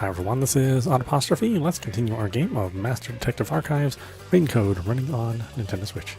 Hi everyone, this is audap. Let's continue our game of Master Detective Archives Rain Code running on Nintendo Switch.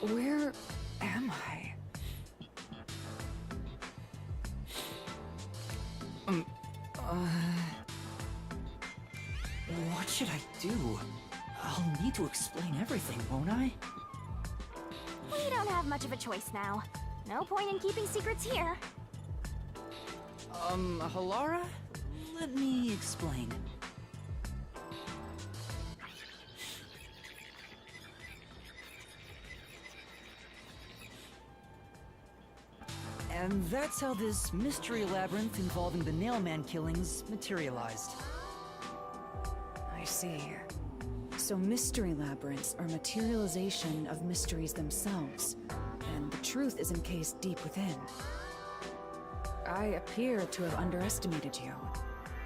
Where am I? What should I do? I'll need to explain everything, won't I? We don't have much of a choice now. No point in keeping secrets here. Halara? Let me explain. And that's how this mystery labyrinth involving the Nailman killings materialized. I see. So mystery labyrinths are materialization of mysteries themselves, and the truth is encased deep within. I appear to have underestimated you.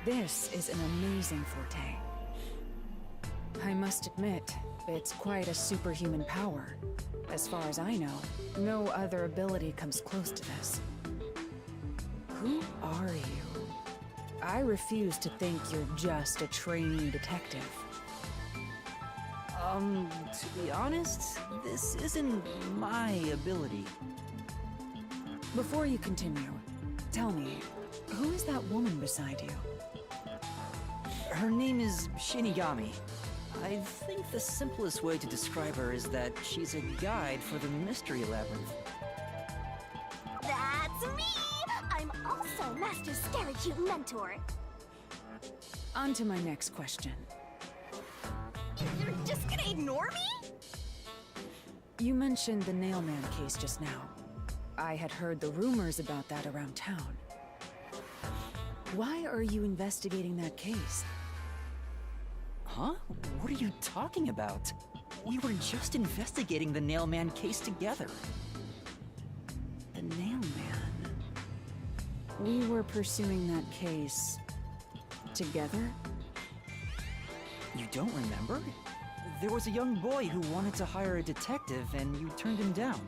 This is an amazing forte. I must admit, it's quite a superhuman power. As far as I know, no other ability comes close to this. Who are you? I refuse to think you're just a trainee detective. To be honest, this isn't my ability. Before you continue, tell me, who is that woman beside you? Her name is Shinigami. I think the simplest way to describe her is that she's a guide for the Mystery Labyrinth. That's me! I'm also Master Scary Cute Mentor. On to my next question. You're just gonna ignore me? You mentioned the Nailman case just now. I had heard the rumors about that around town. Why are you investigating that case? Huh? What are you talking about? We were just investigating the Nailman case together. The Nailman. We were pursuing that case together? You don't remember? There was a young boy who wanted to hire a detective and you turned him down.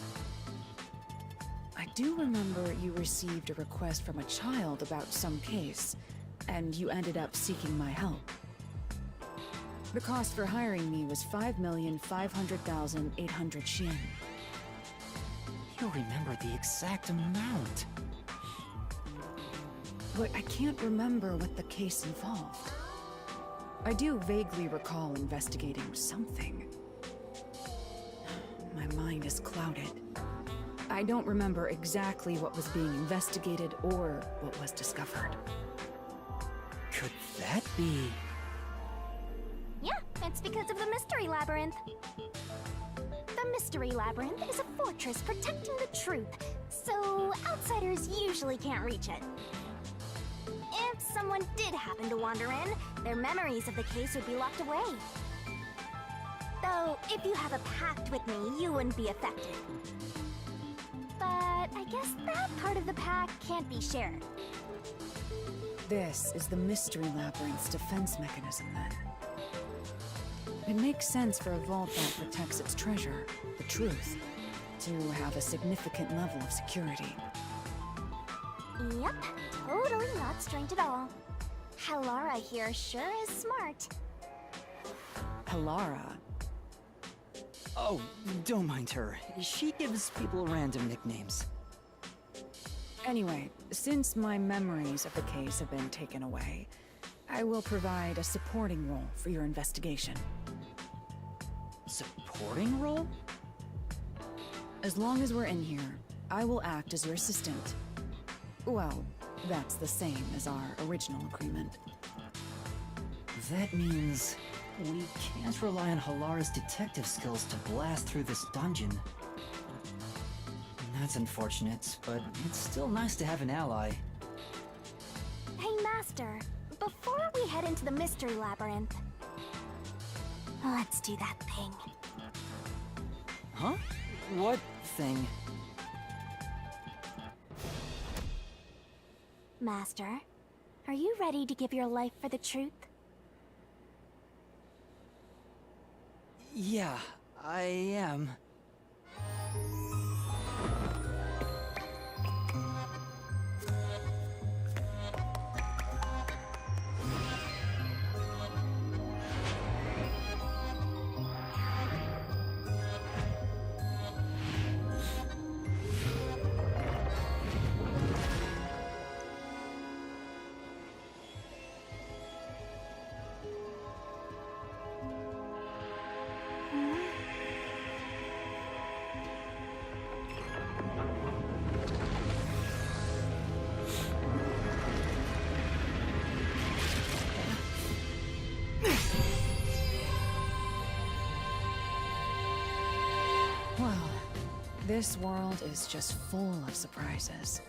I do remember you received a request from a child about some case, and you ended up seeking my help. The cost for hiring me was 5,500,800 yen. You remember the exact amount. But I can't remember what the case involved. I do vaguely recall investigating something. My mind is clouded. I don't remember exactly what was being investigated or what was discovered. Could that be... Yeah, it's because of the Mystery Labyrinth. The Mystery Labyrinth is a fortress protecting the truth, so outsiders usually can't reach it. If someone did happen to wander in, their memories of the case would be locked away. Though, if you have a pact with me, you wouldn't be affected. But I guess that part of the pact can't be shared. This is the Mystery Labyrinth's defense mechanism, then. It makes sense for a vault that protects its treasure, the truth, to have a significant level of security. Yep, totally not strange at all. Halara here sure is smart. Halara. Oh, don't mind her. She gives people random nicknames. Anyway, since my memories of the case have been taken away, I will provide a supporting role for your investigation. Supporting role? As long as we're in here, I will act as your assistant. Well, that's the same as our original agreement. That means we can't rely on Halara's detective skills to blast through this dungeon. That's unfortunate, but it's still nice to have an ally. Hey, Master. Before we head into the mystery labyrinth, let's do that thing. Huh? What thing? Master, are you ready to give your life for the truth? Yeah, I am. Well, this world is just full of surprises.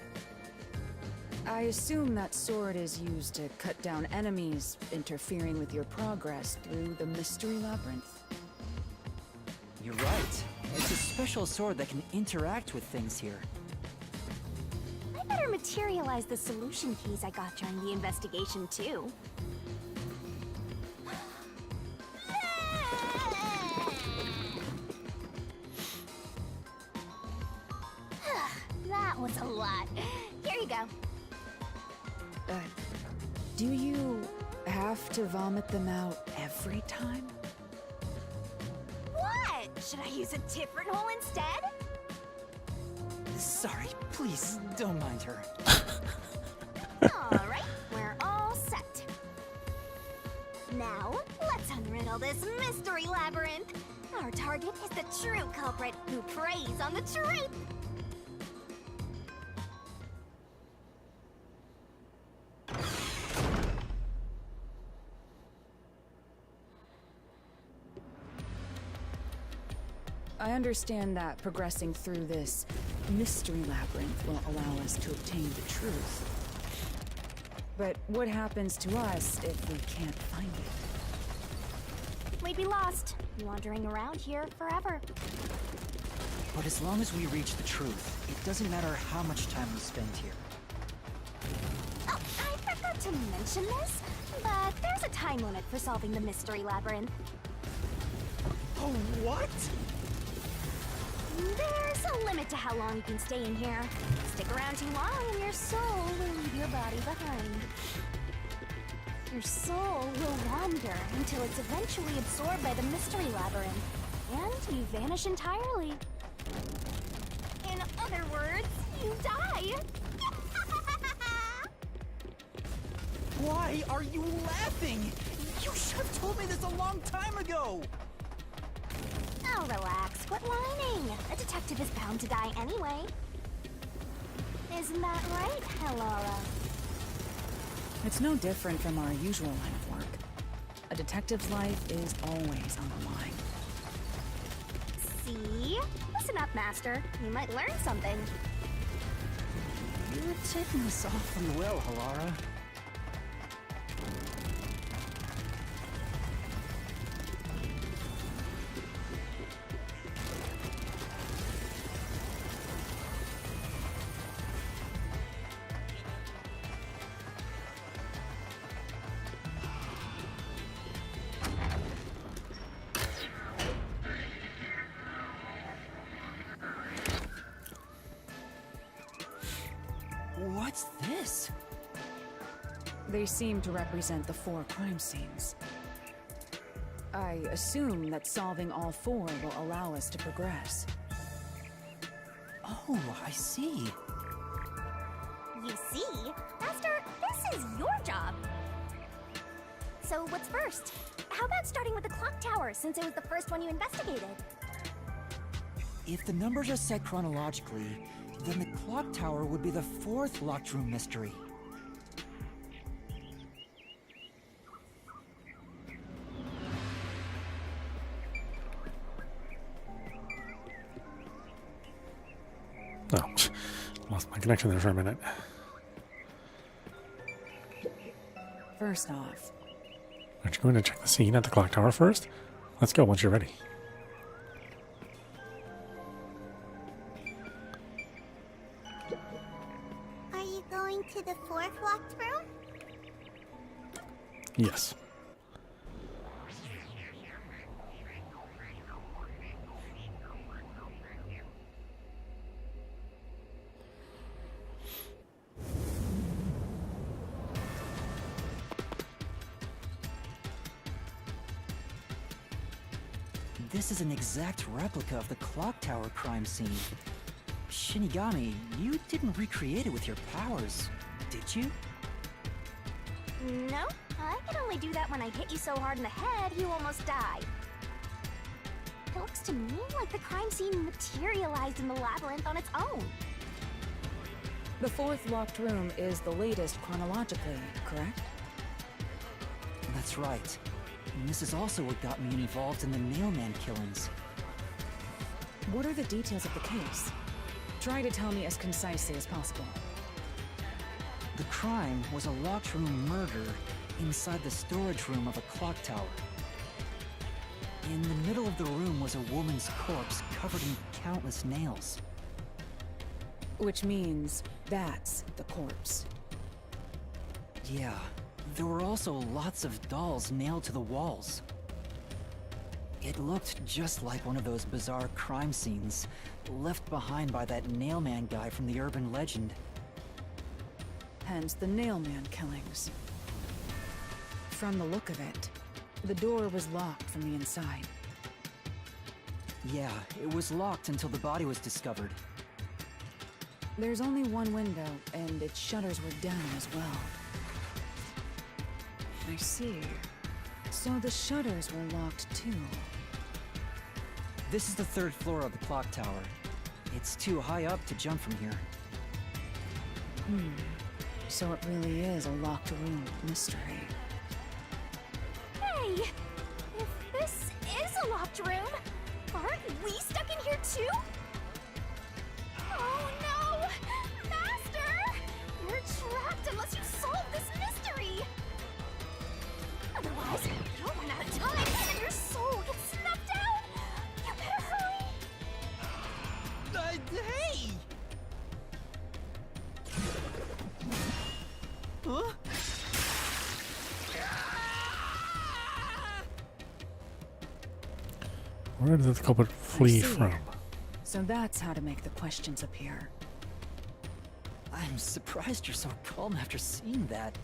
I assume that sword is used to cut down enemies, interfering with your progress through the mystery labyrinth. You're right. It's a special sword that can interact with things here. I better materialize the solution keys I got during the investigation, too. That was a lot. Here you go. Do you have to vomit them out every time? What? Should I use a different hole instead? Sorry, please don't mind her. Alright, we're all set. Now, let's unriddle this mystery labyrinth. Our target is the true culprit who preys on the truth. I understand that progressing through this mystery labyrinth will allow us to obtain the truth. But what happens to us if we can't find it? We'd be lost, wandering around here forever. But as long as we reach the truth, it doesn't matter how much time we spend here. Oh, I forgot to mention this, but there's a time limit for solving the mystery labyrinth. Oh, what? There's a limit to how long you can stay in here. Stick around too long and your soul will leave your body behind. Your soul will wander until it's eventually absorbed by the mystery labyrinth, and you vanish entirely. In other words, you die. Why are you laughing? You should have told me this a long time ago! Oh, relax. Quit whining. A detective is bound to die anyway. Isn't that right, Hallara? It's no different from our usual line of work. A detective's life is always on the line. See? Listen up, Master. You might learn something. You're taking this awfully well, Hallara. What's this? They seem to represent the 4 crime scenes. I assume that solving all 4 will allow us to progress. Oh, I see. You see? Master, this is your job. So what's first? How about starting with the clock tower, since it was the first one you investigated? If the numbers are set chronologically, then the clock tower would be the fourth locked room mystery. Oh, lost my connection there for a minute. First off, Aren't you going to check the scene at the clock tower first? Let's go once you're ready. Are you going to the fourth locked room? Yes. This is an exact replica of the clock tower crime scene. Shinigami, you didn't recreate it with your powers, did you? No, I can only do that when I hit you so hard in the head you almost die. It looks to me like the crime scene materialized in the labyrinth on its own. the fourth locked room is the latest chronologically, correct? That's right. And this is also what got me involved in the mailman killings. What are the details of the case? Try to tell me as concisely as possible. The crime was a locked room murder inside the storage room of a clock tower. In the middle of the room was a woman's corpse covered in countless nails. Which means that's the corpse. Yeah, there were also lots of dolls nailed to the walls. It looked just like one of those bizarre crime scenes left behind by that nailman guy from the urban legend. Hence the nailman killings. From the look of it, the door was locked from the inside. Yeah, it was locked until the body was discovered. There's only one window, and its shutters were down as well. I see. So the shutters were locked too. This is the third floor of the clock tower. It's too high up to jump from here. So it really is a locked room mystery. Hey! If this is a locked room, aren't we stuck in here too? Oh no! Master! We're trapped unless you solve this mystery! Otherwise, you'll run out of time and your soul gets snuffed out! You better hurry! Hey! Huh? Where did the culprit flee I see. from? So that's how to make the questions appear. I'm surprised you're so calm after seeing that.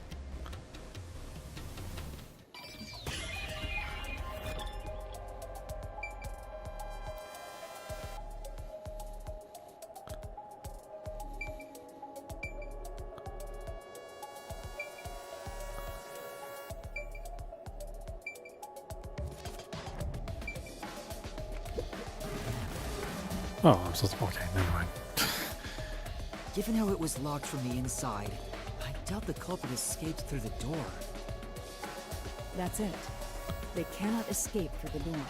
Oh, I'm supposed to. Okay, never mind. Given how it was locked from the inside, I doubt the culprit escaped through the door. That's it. They cannot escape through the door.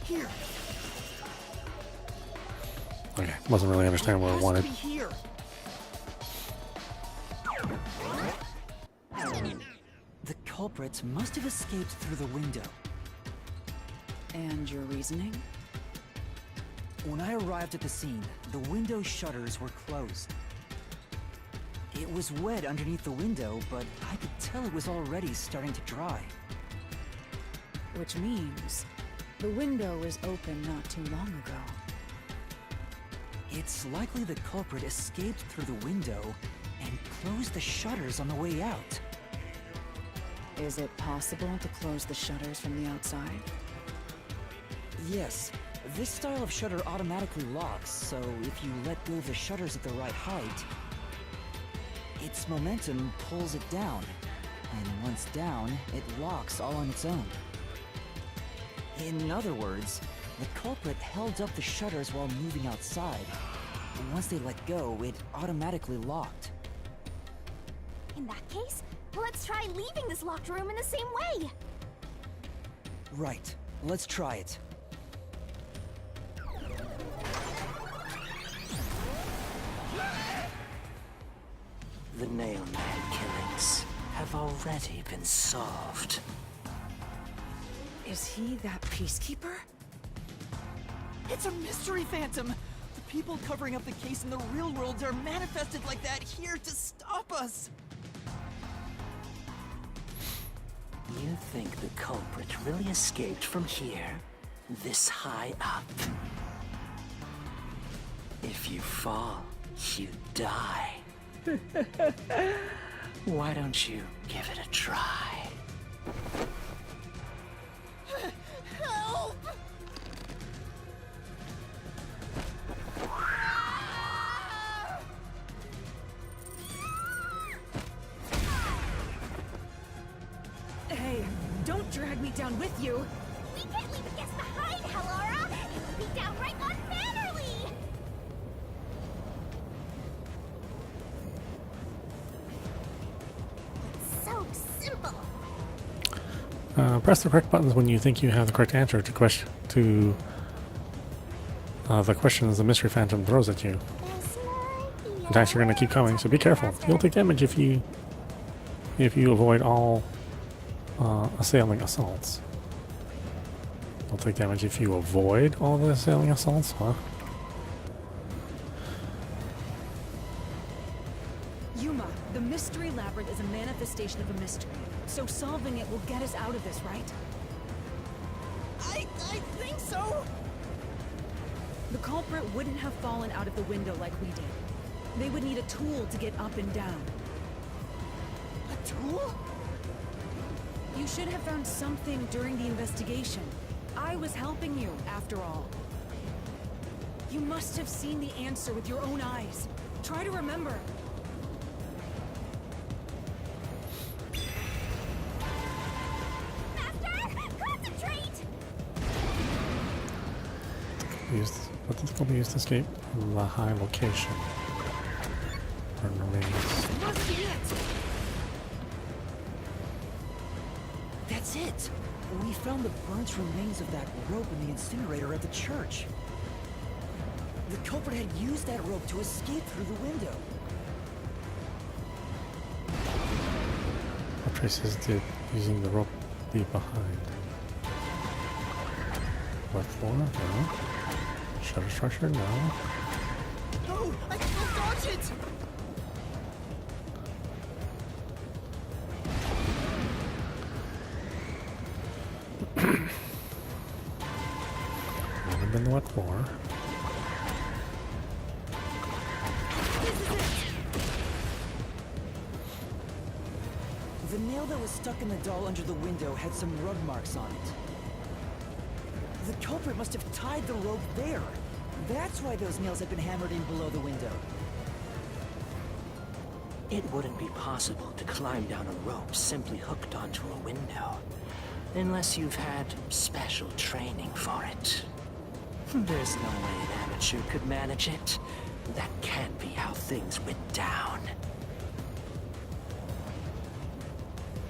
Here, Okay, wasn't really understanding what I has to wanted. be here. The culprit must have escaped through the window. And your reasoning? When I arrived at the scene, the window shutters were closed. It was wet underneath the window, but I could tell it was already starting to dry. Which means the window was open not too long ago. It's likely the culprit escaped through the window and closed the shutters on the way out. Is it possible to close the shutters from the outside? Yes, This style of shutter automatically locks, so if you let go of the shutters at the right height, its momentum pulls it down. And once down, it locks all on its own. In other words, the culprit held up the shutters while moving outside. And once they let go, it automatically locked. In that case, let's try leaving this locked room in the same way. Right. Let's try it. The Nailman killings have already been solved. Is he that peacekeeper? It's a mystery phantom! The people covering up the case in the real world are manifested like that here to stop us! You think the culprit really escaped from here, this high up? If you fall, you die. Why don't you give it a try? Help! Hey, don't drag me down with you. We can't leave a guest behind, Halora! It would be downright unmannerly! It's so simple. Press the correct buttons when you think you have the correct answer to the questions the mystery phantom throws at you. Attacks are going to keep coming, so be careful. You'll take damage if you avoid all assailing assaults. You'll take damage if you avoid all the assailing assaults, huh? Yuma, the mystery labyrinth is a manifestation of a mystery. So solving it will get us out of this, right? I think so! The culprit wouldn't have fallen out of the window like we did. They would need a tool to get up and down. A tool? You should have found something during the investigation. I was helping you, after all. You must have seen the answer with your own eyes. Try to remember. Master, concentrate! Let this be used to escape from the high location. Burn remains. Must be it! That's it! We found the burnt remains of that rope in the incinerator at the church. The culprit had used that rope to escape through the window. What traces did using the rope leave behind? Left floor? No. Shutter structure? No. No! I can't dodge it! Would have been the wet floor. The nail that was stuck in the doll under the window had some rub marks on it. The culprit must have tied the rope there. That's why those nails had been hammered in below the window. It wouldn't be possible to climb down a rope simply hooked onto a window, unless you've had special training for it. There's no way an amateur could manage it. That can't be how things went down.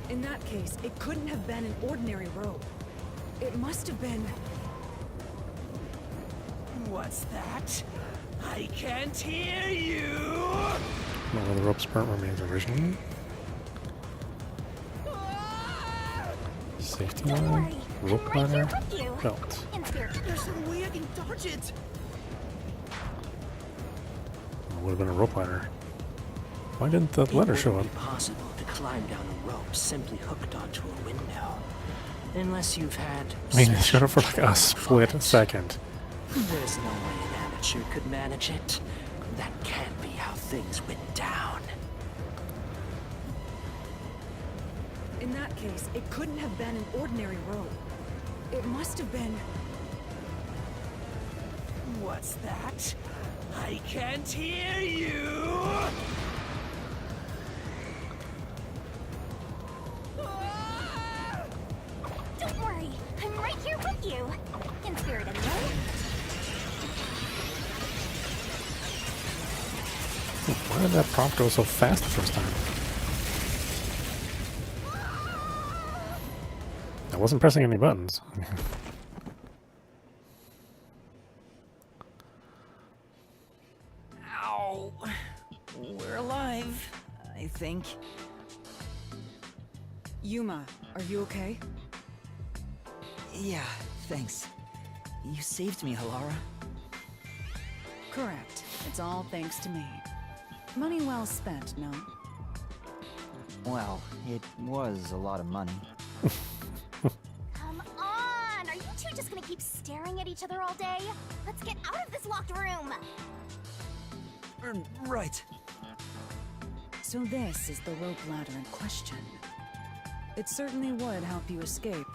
In that case, it couldn't have been an ordinary rope. It must have been... What's that? I can't hear you! Not where the rope's burnt remains originally. Safety Don't line, worry, rope I'm right here ladder, with you. belt. In spirit. There's no way I can dodge it! Would have been a rope ladder. Why didn't the ladder show up? It wouldn't be possible to climb down a rope simply hooked onto a window, unless you've had. I mean, it showed up for like a special training split for it. second. There's no way an amateur could manage it. That can't be how things went down. In that case, it couldn't have been an ordinary rope. It must have been... What's that? I can't hear you! Don't worry, I'm right here with you. In spirit, anyway. Why did that prompt go so fast the first time? I wasn't pressing any buttons. Ow! We're alive, I think. Yuma, are you okay? Yeah, thanks. You saved me, Halara. Correct. It's all thanks to me. Money well spent, no? Well, it was a lot of money. Come on! Are you two just gonna keep staring at each other all day? Let's get out of this locked room! Right. So this is the rope ladder in question. It certainly would help you escape.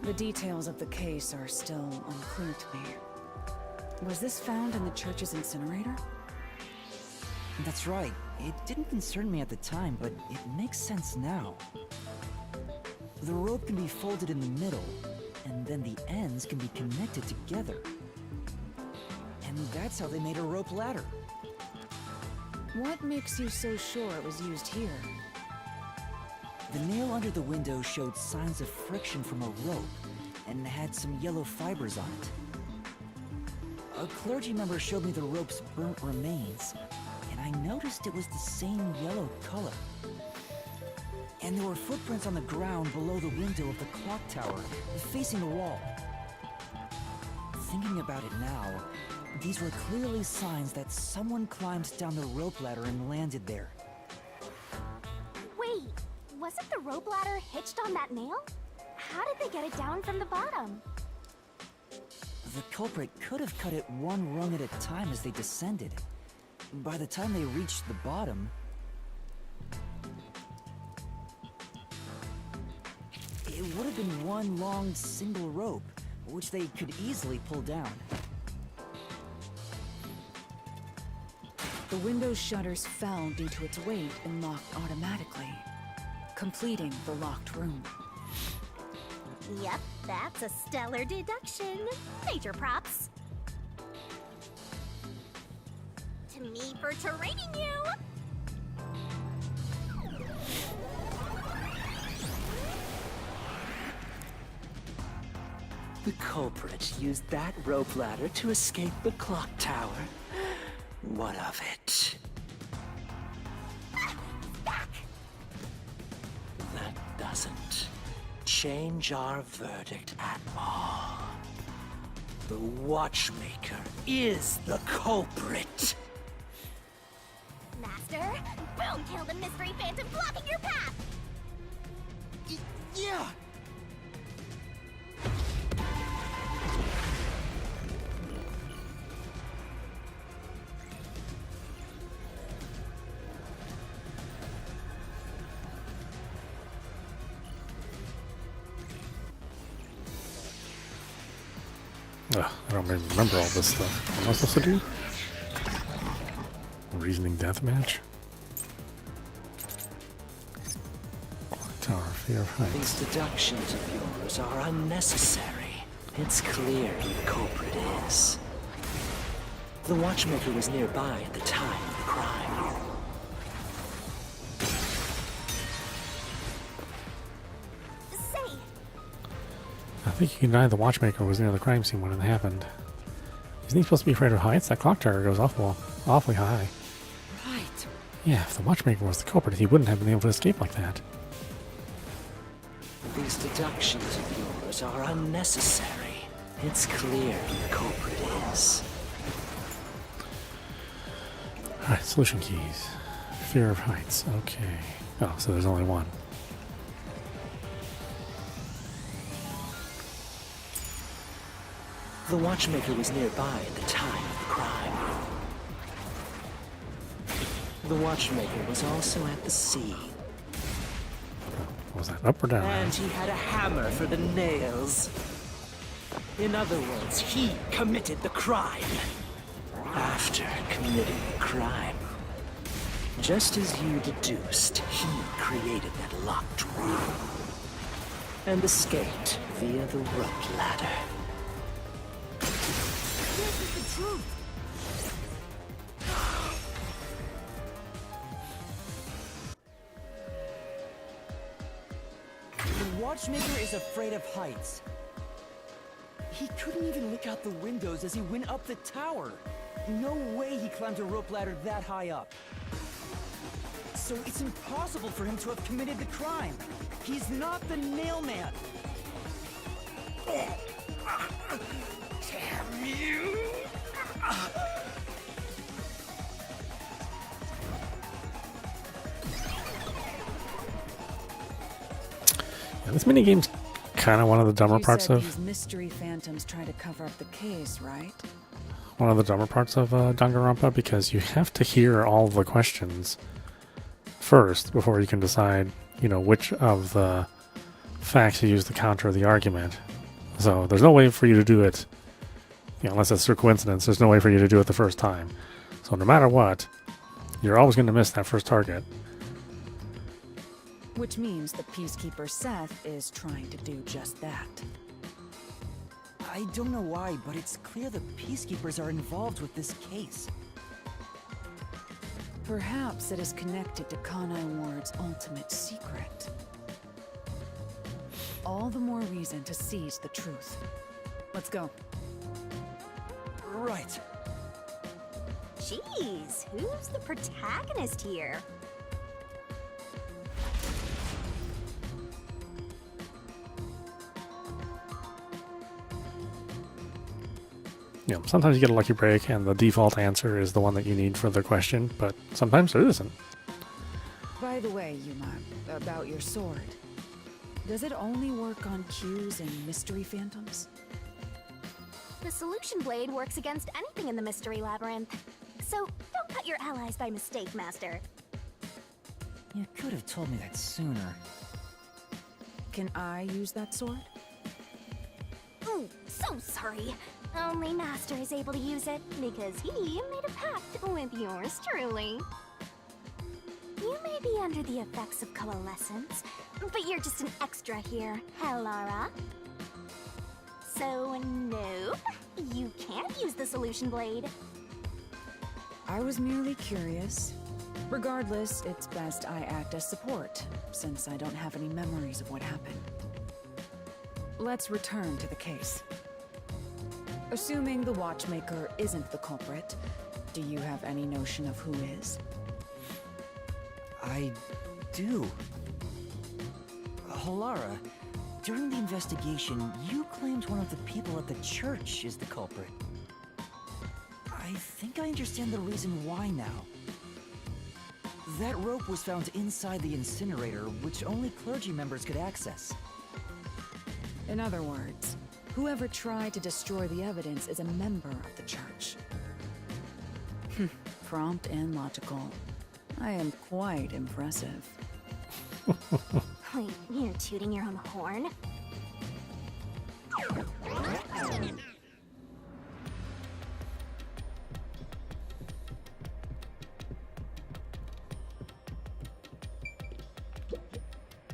The details of the case are still unclear to me. Was this found in the church's incinerator? That's right. It didn't concern me at the time, but it makes sense now. The rope can be folded in the middle, and then the ends can be connected together. And that's how they made a rope ladder. What makes you so sure it was used here? The nail under the window showed signs of friction from a rope, and had some yellow fibers on it. A clergy member showed me the rope's burnt remains, and I noticed it was the same yellow color. And there were footprints on the ground below the window of the clock tower, facing the wall. Thinking about it now, these were clearly signs that someone climbed down the rope ladder and landed there. Wait, wasn't the rope ladder hitched on that nail? How did they get it down from the bottom? The culprit could have cut it one rung at a time as they descended. By the time they reached the bottom, it would have been one long single rope, which they could easily pull down. The window's shutters fell due to its weight and locked automatically, completing the locked room. Yep, that's a stellar deduction. Major props. To me for training you! The culprit used that rope ladder to escape the clock tower. What of it? Back! That doesn't change our verdict at all. The watchmaker is the culprit. Master, boom, kill the mystery phantom blocking your path! Yeah! Ugh, I don't even remember all this stuff. What am I supposed to do? Reasoning deathmatch? Tower, fear of heights. These deductions of yours are unnecessary. It's clear who the culprit is. The watchmaker was nearby at the time of the crime. Say, I think you can deny the watchmaker was near the crime scene when it happened. Isn't he supposed to be afraid of heights? That clock tower goes awfully high. Right. Yeah, if the watchmaker was the culprit, he wouldn't have been able to escape like that. These deductions of yours are unnecessary. It's clear who the culprit is. Alright, solution keys. Fear of heights. Okay. Oh, so there's only one. The watchmaker was nearby at the time of the crime. The watchmaker was also at the scene. What was that, up or down? And he had a hammer for the nails. In other words, he committed the crime. After committing the crime, just as you deduced, he created that locked room and escaped via the rope ladder. This is the truth! The watchmaker is afraid of heights. He couldn't even look out the windows as he went up the tower. No way he climbed a rope ladder that high up. So it's impossible for him to have committed the crime. He's not the nail man. Damn you! Yeah, this minigame's kind of one of the dumber You parts said of these mystery phantoms try to cover up the case, right? one of the dumber parts of Danganronpa, because you have to hear all the questions first before you can decide, you know, which of the facts you use to counter the argument. So there's no way for you to do it, you know, unless it's through coincidence. There's no way for you to do it the first time. So no matter what, you're always going to miss that first target. Which means the Peacekeeper Seth is trying to do just that. I don't know why, but it's clear the Peacekeepers are involved with this case. Perhaps it is connected to Kanai Ward's ultimate secret. All the more reason to seize the truth. Let's go. Right. Jeez, who's the protagonist here? You know, sometimes you get a lucky break and the default answer is the one that you need for the question, but sometimes there isn't. By the way, Yuma, about your sword. Does it only work on cues and mystery phantoms? The solution blade works against anything in the mystery labyrinth. So don't cut your allies by mistake, Master. You could have told me that sooner. Can I use that sword? Ooh, so sorry. Only Master is able to use it because he made a pact with yours truly. You may be under the effects of coalescence, but you're just an extra here, Hellara. So, no, you can't use the solution blade. I was merely curious. Regardless, it's best I act as support, since I don't have any memories of what happened. Let's return to the case. Assuming the watchmaker isn't the culprit, do you have any notion of who is? I do. Halara, during the investigation, you claimed one of the people at the church is the culprit. I think I understand the reason why now. That rope was found inside the incinerator, which only clergy members could access. In other words, whoever tried to destroy the evidence is a member of the church. Prompt and logical. I am quite impressive. Wait, you're tooting your own horn?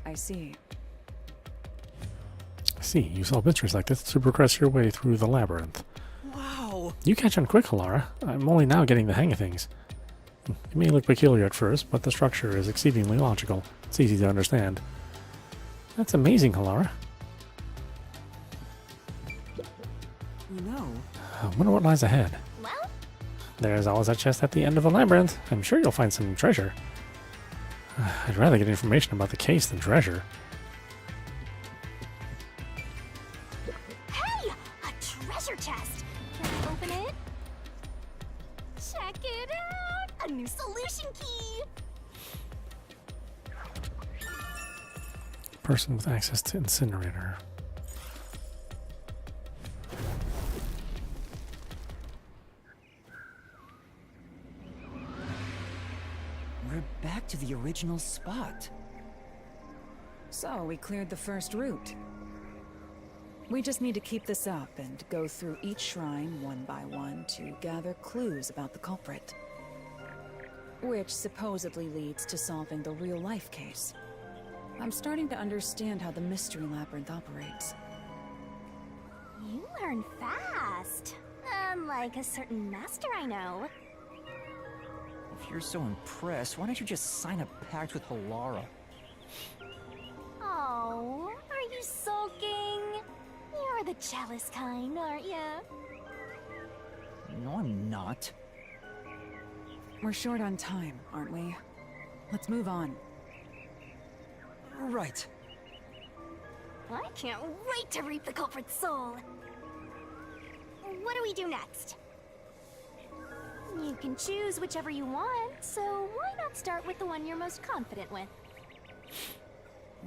I see. I see, you solve mysteries like this to progress your way through the labyrinth. Wow! You catch on quick, Halara. I'm only now getting the hang of things. It may look peculiar at first, but the structure is exceedingly logical. It's easy to understand. That's amazing, Halara. You know, I wonder what lies ahead. Well, There's always that chest at the end of the labyrinth. I'm sure you'll find some treasure. I'd rather get information about the case than treasure. hey! A treasure chest! Can I open it? Check it out! A new solution key! Person with access to incinerator. back to the original spot. So, we cleared the first route. We just need to keep this up and go through each shrine one by one to gather clues about the culprit. Which supposedly leads to solving the real-life case. I'm starting to understand how the Mystery Labyrinth operates. You learn fast. Unlike a certain master I know. If you're so impressed, why don't you just sign a pact with Halara? Oh, are you sulking? You're the jealous kind, aren't you? No, I'm not. We're short on time, aren't we? Let's move on. Right. I can't wait to reap the culprit's soul. What do we do next? You can choose whichever you want, so why not start with the one you're most confident with?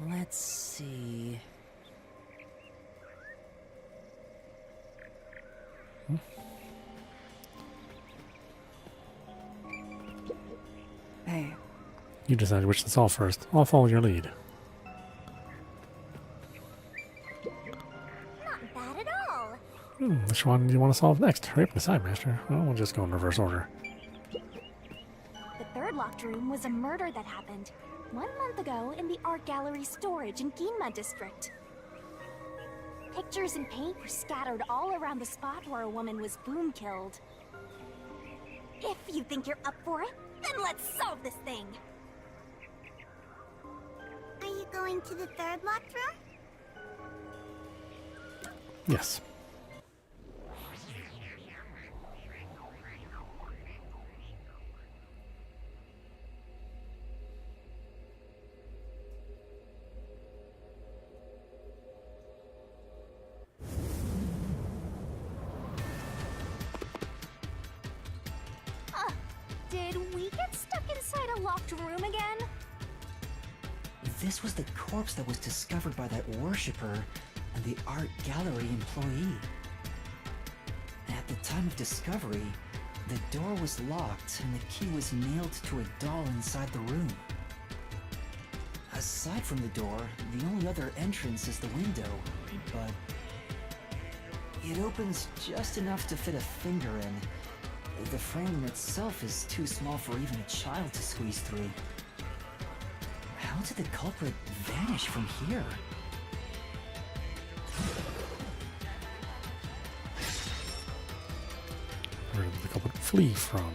Let's see... Hey, You decide which to solve first. I'll follow your lead. Not bad at all. Which one do you want to solve next? Hurry up and decide, Master. Well, we'll just go in reverse order. The third locked room was a murder that happened 1 month ago in the art gallery storage in Ginma district. Pictures and paint were scattered all around the spot where a woman was boom killed. If you think you're up for it, then let's solve this thing! Are you going to the third locked room? Yes. Did we get stuck inside a locked room again? This was the corpse that was discovered by that worshipper and the art gallery employee. At the time of discovery, the door was locked and the key was nailed to a doll inside the room. Aside from the door, the only other entrance is the window, but it opens just enough to fit a finger in. The frame itself is too small for even a child to squeeze through. How did the culprit vanish from here? Where did the culprit flee from?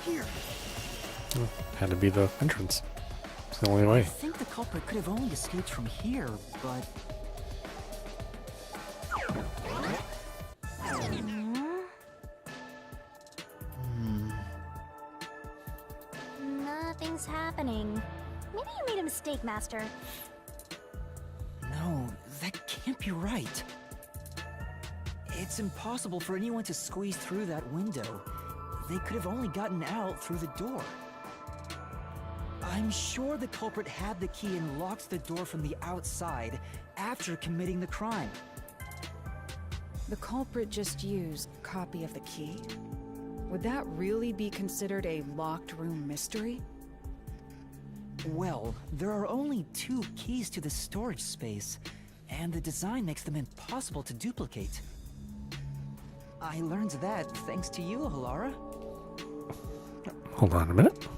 Here. Had to be the entrance. It's the only way. I think the culprit could have only escaped from here, but... Nothing's happening. Maybe you made a mistake, Master. No, that can't be right. It's impossible for anyone to squeeze through that window. They could have only gotten out through the door. I'm sure the culprit had the key and locked the door from the outside after committing the crime. the culprit just used a copy of the key? Would that really be considered a locked room mystery? Well, there are only 2 keys to the storage space, and the design makes them impossible to duplicate. I learned that thanks to you, Halara. Hold on a minute.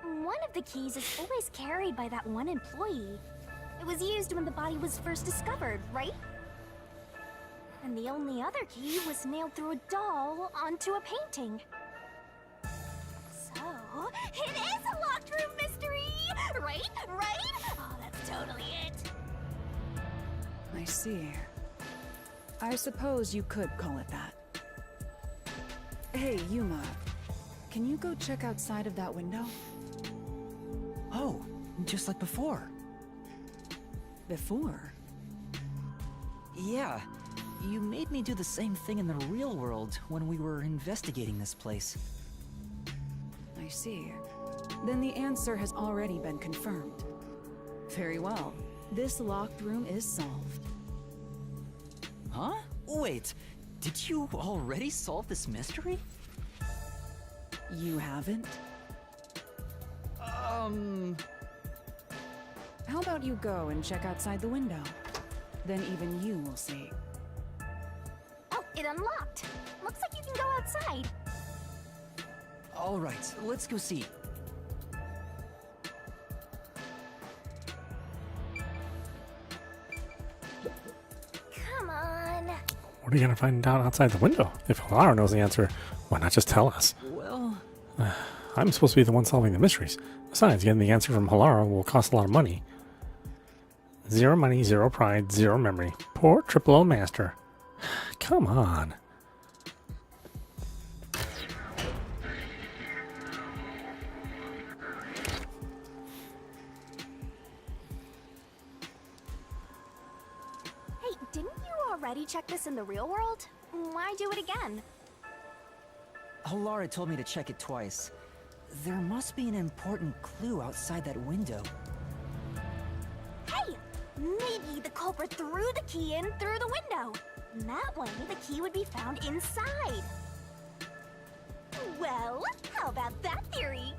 One of the keys is always carried by that one employee. It was used when the body was first discovered, right? And the only other key was nailed through a doll onto a painting. So, it is a locked room mystery! Right? Right? Oh, that's totally it. I see. I suppose you could call it that. Hey, Yuma. Can you go check outside of that window? Oh, just like before. Before? Yeah, you made me do the same thing in the real world when we were investigating this place. I see. Then the answer has already been confirmed. Very well. This locked room is solved. Huh? Wait, did you already solve this mystery? You haven't? How about you go and check outside the window? Then even you will see. Oh, it unlocked. Looks like you can go outside. All right, let's go see. Come on. What are you gonna find out outside the window? If Halara knows the answer, why not just tell us? Well, I'm supposed to be the one solving the mysteries. Besides, getting the answer from Halara will cost a lot of money. Zero money, zero pride, zero memory. Poor Triple O Master. Come on. Hey, didn't you already check this in the real world? Why do it again? Halara told me to check it twice. There must be an important clue outside that window. Hey! Maybe the culprit threw the key in through the window. That way, the key would be found inside. Well, how about that theory?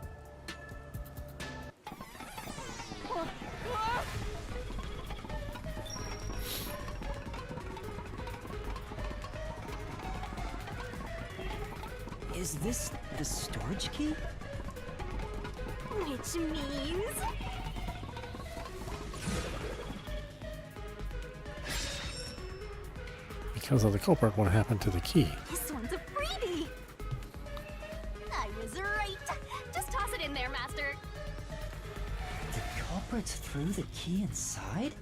Is this the storage key? Which means... Because of the culprit, what happened to the key? this one's a freebie! I was right! Just toss it in there, Master! The culprit threw the key inside?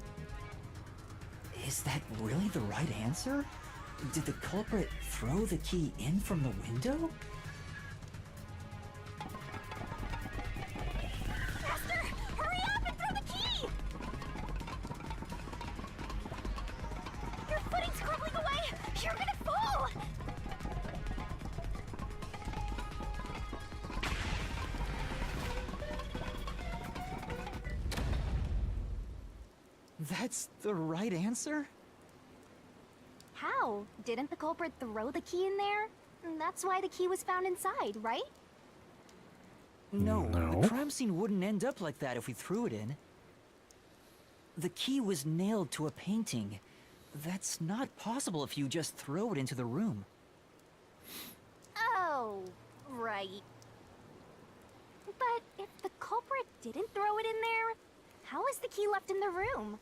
Is that really the right answer? Did the culprit throw the key in from the window? Master! Hurry up and throw the key! Your footing's crumbling away! You're gonna fall! That's the right answer? How? Didn't the culprit throw the key in there? That's why the key was found inside, right? No, No. the crime scene wouldn't end up like that if we threw it in. The key was nailed to a painting. That's not possible if you just throw it into the room. culprit didn't throw it in there, how is the key left in the room?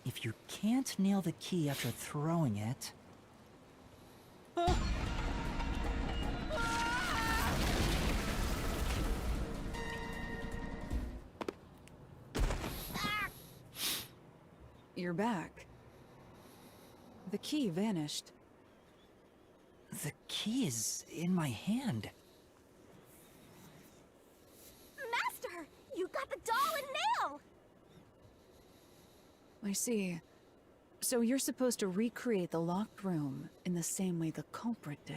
If you can't nail the key after throwing it... You're back. The key vanished. The key is in my hand. Master! You got the doll and nail! I see. So you're supposed to recreate the locked room in the same way the culprit did.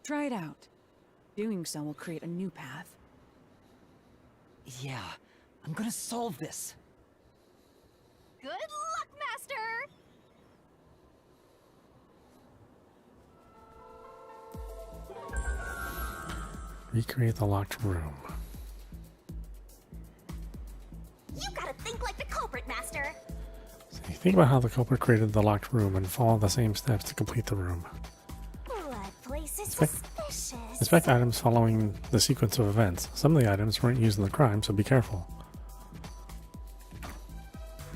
Try it out. Doing so will create a new path. Yeah, I'm gonna solve this. Good luck, Master! Recreate the locked room. You gotta think like the culprit, Master! So you think about how the culprit created the locked room and follow the same steps to complete the room. Blood place is Inspect- suspicious. Inspect items following the sequence of events. Some of the items weren't used in the crime, so be careful.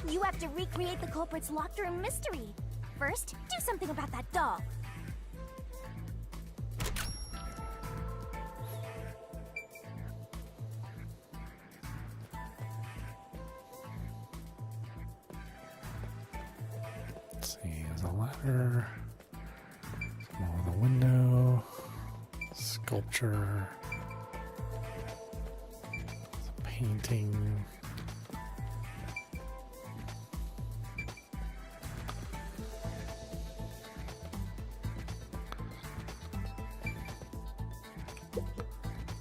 You have to recreate the culprit's locked room mystery. First, do something about that doll. Let's see, there's a ladder. Some over the window. Sculpture. Some painting.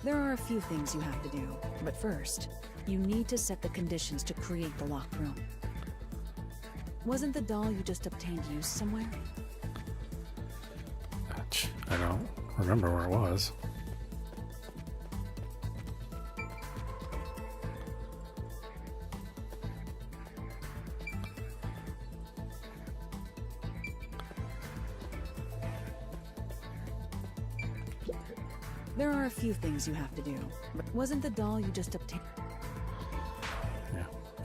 There are a few things you have to do, but first, you need to set the conditions to create the locked room. Wasn't the doll you just obtained used somewhere? I don't remember where it was. There are a few things you have to do, but wasn't the doll you just obtained?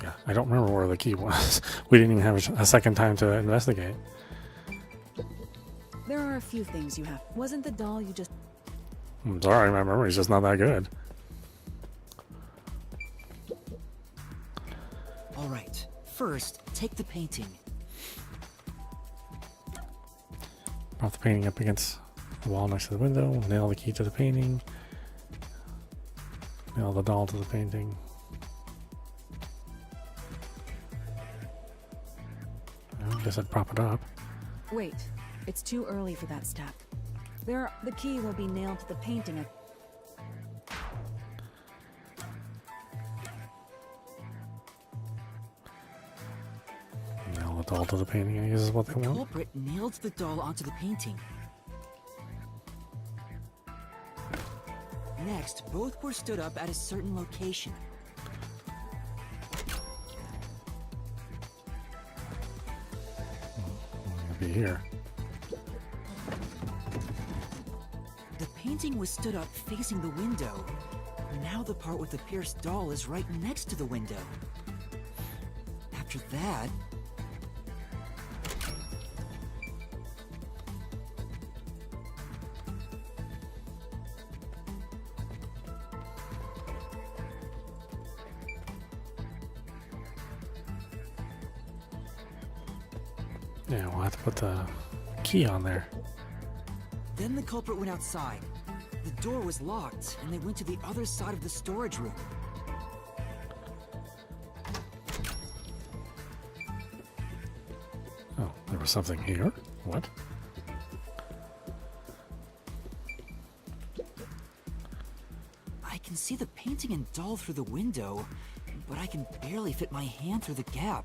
Yeah, I don't remember where the key was. We didn't even have a second time to investigate. There are a few things you have. Wasn't the doll you just... I'm sorry, my memory's just not that good. All right, first, take the painting. Prop the painting up against the wall next to the window. Nail the key to the painting. Nail the doll to the painting. I guess I'd prop it up. Wait, it's too early for that step. The key will be nailed to the painting at... Nail the doll to the painting, I guess is what they The want. culprit nailed the doll onto the painting. Next, both were stood up at a certain location. It'll be here. The painting was stood up facing the window. Now the part with the pierced doll is right next to the window. After that... Yeah, we'll have to put the key on there. Then the culprit went outside. The door was locked, and they went to the other side of the storage room. Oh, there was something here? What? I can see the painting and doll through the window, but I can barely fit my hand through the gap.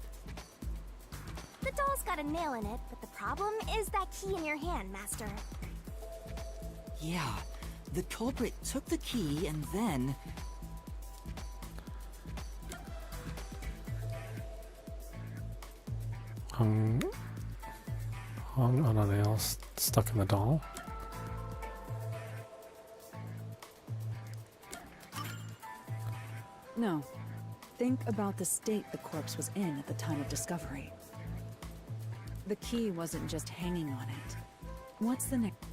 The doll's got a nail in it, but the problem is that key in your hand, Master. Yeah, the culprit took the key and then... Hung on a nail stuck in the doll? No. Think about the state the corpse was in at the time of discovery. The key wasn't just hanging on it. What's the next?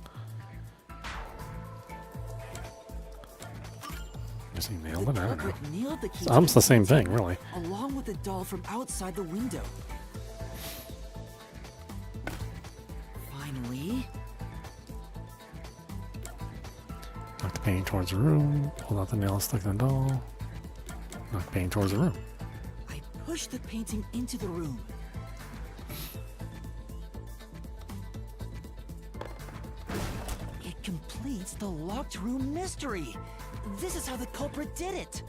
Is he nailed it? I don't know. culprit nailed the key It's to almost the same thing, painting, really. along with the doll from outside the window. Finally... Knock the painting towards the room. Pull out the nail stuck in the doll. Knock the painting towards the room. I pushed the painting into the room. It completes the locked room mystery. This is how the culprit did it.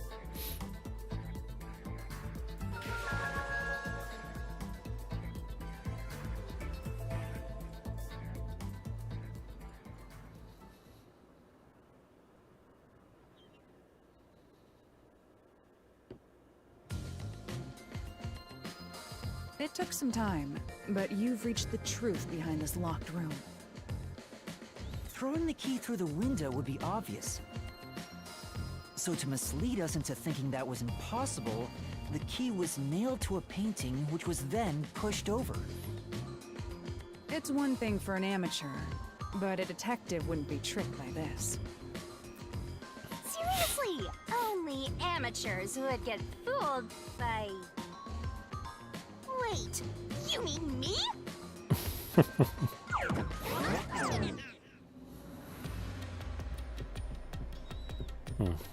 It took some time, but you've reached the truth behind this locked room. Throwing the key through the window would be obvious. So to mislead us into thinking that was impossible, the key was nailed to a painting which was then pushed over. It's one thing for an amateur, but a detective wouldn't be tricked by this. Seriously, only amateurs would get fooled by... Wait, you mean me?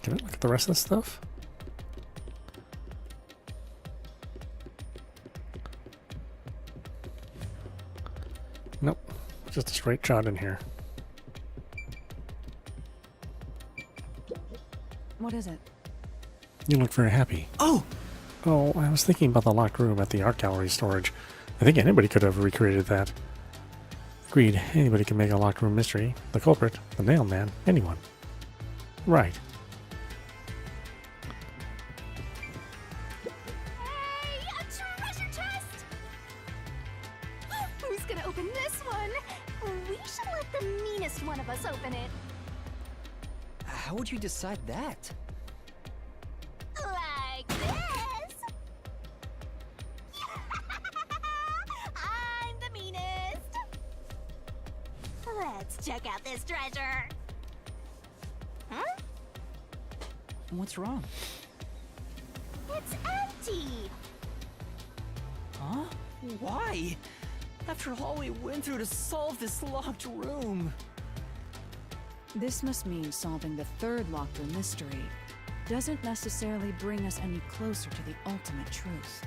Can I look at the rest of this stuff? Nope. Just a straight shot in here. What is it? You look very happy. Oh! Oh, I was thinking about the locked room at the art gallery storage. I think anybody could have recreated that. Agreed, anybody can make a locked room mystery. The culprit, the nail man, anyone. Right. Hey, a treasure chest! Who's gonna open this one? We should let the meanest one of us open it. How would you decide that? Like this. I'm the meanest. Let's check out this treasure. Huh? What's wrong? It's empty. Huh? Why? After all we went through to solve this locked room. This must mean solving the third locked room mystery doesn't necessarily bring us any closer to the ultimate truth.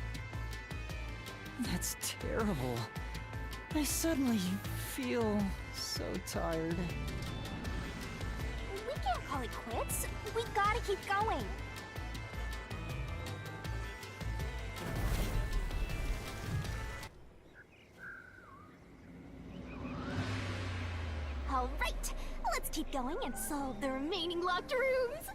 That's terrible. I suddenly feel so tired. We can't call it quits. We gotta keep going. All right, let's keep going and solve the remaining locked rooms.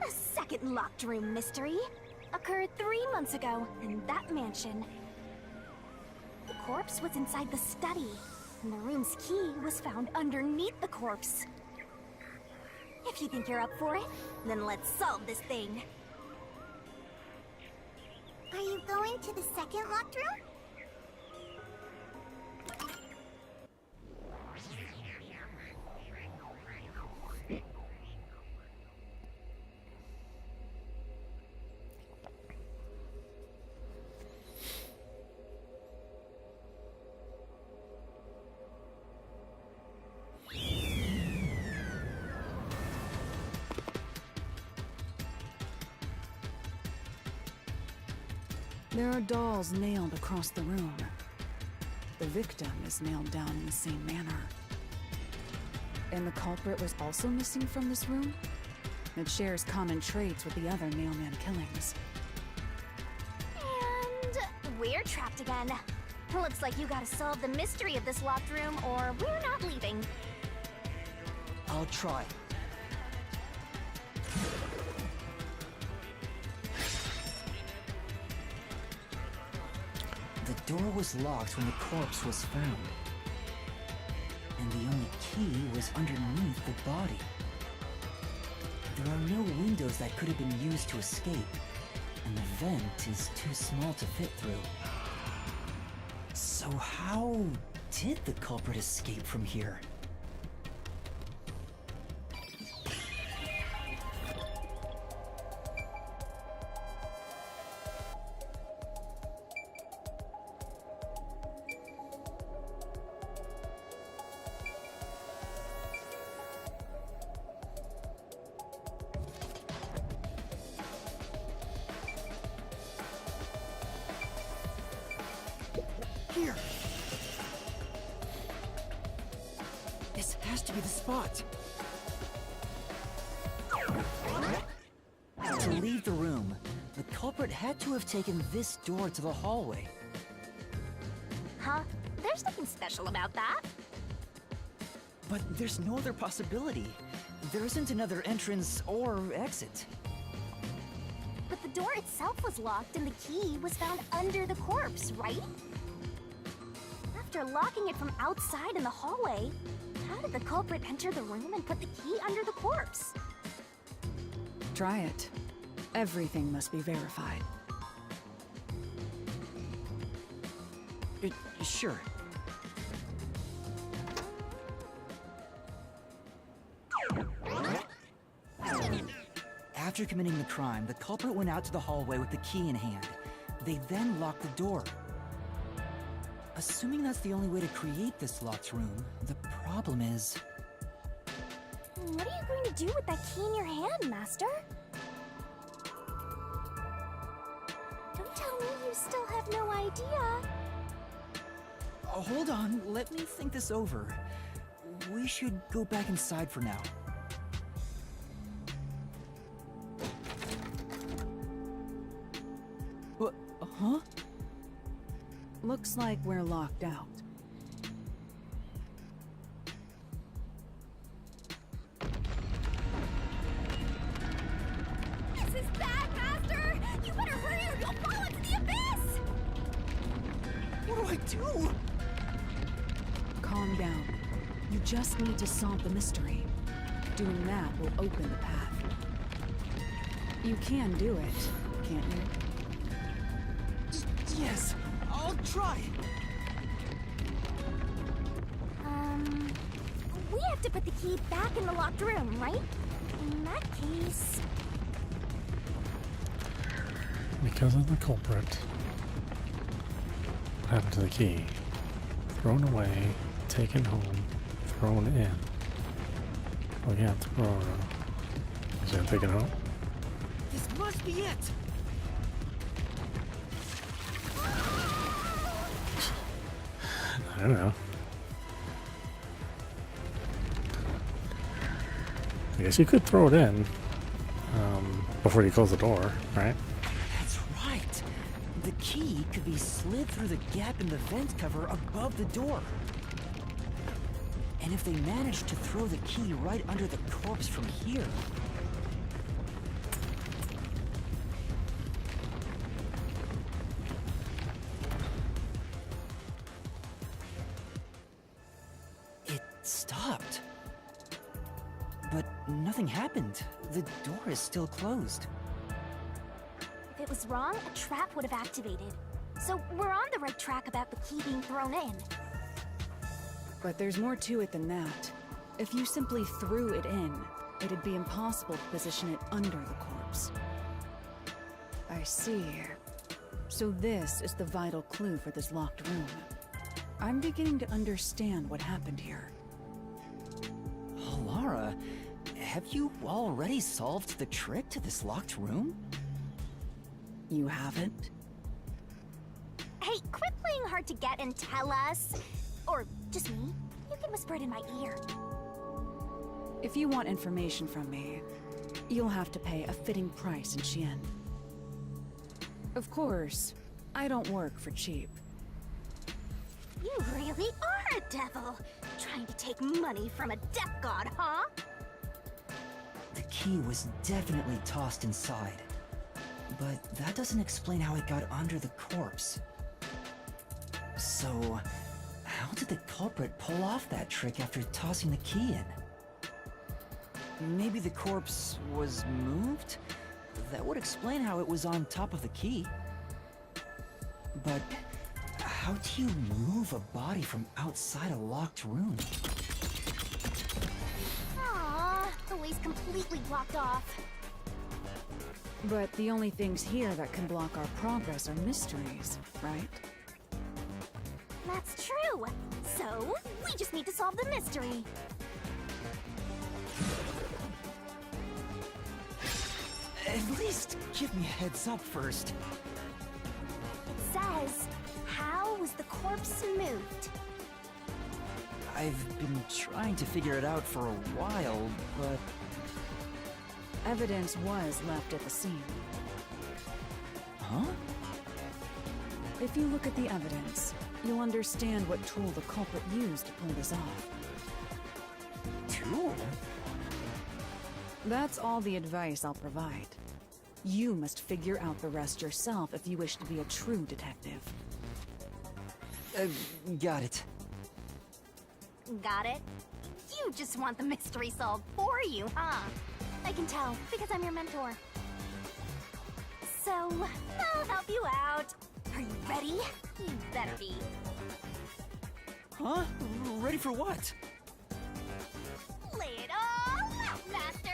The second locked room mystery occurred 3 months ago in that mansion. The corpse was inside the study, and the room's key was found underneath the corpse. If you think you're up for it, then let's solve this thing. Are you going to the second locked room? There are dolls nailed across the room. The victim is nailed down in the same manner. And the culprit was also missing from this room? It shares common traits with the other mailman killings. And we're trapped again. Looks like you gotta solve the mystery of this locked room, or we're not leaving. I'll try. The door was locked when the corpse was found. And the only key was underneath the body. There are no windows that could have been used to escape, and the vent is too small to fit through. So how did the culprit escape from here? Here! This has to be the spot! To leave the room, the culprit had to have taken this door to the hallway. Huh? There's nothing special about that. But there's no other possibility. There isn't another entrance or exit. But the door itself was locked and the key was found under the corpse, right? After locking it from outside in the hallway, how did the culprit enter the room and put the key under the corpse? Try it. Everything must be verified. Sure. After committing the crime, the culprit went out to the hallway with the key in hand. They then locked the door. Assuming that's the only way to create this locked room, the problem is... What are you going to do with that key in your hand, Master? Don't tell me you still have no idea. Hold on, let me think this over. We should go back inside for now. Huh? Looks like we're locked out. This is bad, Master! You better hurry or you'll fall into the abyss! What do I do? Calm down. You just need to solve the mystery. Doing that will open the path. You can do it, can't you? Yes, I'll try. We have to put the key back in the locked room, right? In that case... Because of the culprit. What happened to the key? Thrown away, taken home, thrown in. Oh yeah, thrown. Is that taken home? This must be it. I don't know. I guess you could throw it in before you close the door, right? That's right. The key could be slid through the gap in the vent cover above the door. And if they managed to throw the key right under the corpse from here... It stopped. But nothing happened. The door is still closed. If it was wrong, a trap would have activated. So we're on the right track about the key being thrown in. But there's more to it than that. If you simply threw it in, it'd be impossible to position it under the corpse. I see. So this is the vital clue for this locked room. I'm beginning to understand what happened here. Oh, Lara, have you already solved the trick to this locked room? You haven't? Hey, quit playing hard to get and tell us. Or just me. You can whisper it in my ear. If you want information from me, you'll have to pay a fitting price in Xian. Of course, I don't work for cheap. You really are a devil. Trying to take money from a death god, huh? The key was definitely tossed inside. But that doesn't explain how it got under the corpse. So, how did the culprit pull off that trick after tossing the key in? Maybe the corpse was moved? That would explain how it was on top of the key. But how do you move a body from outside a locked room? Aww, the way's completely blocked off. But the only things here that can block our progress are mysteries, right? That's true. So, we just need to solve the mystery. At least give me a heads up first. It says, how was the corpse moved? I've been trying to figure it out for a while, but... Evidence was left at the scene. Huh? If you look at the evidence, you'll understand what tool the culprit used to pull this off. Tool? That's all the advice I'll provide. You must figure out the rest yourself if you wish to be a true detective. Got it. Got it? You just want the mystery solved for you, huh? I can tell, because I'm your mentor. So, I'll help you out. Are you ready? You better be. Huh? Ready for what? Lay it all out, Master!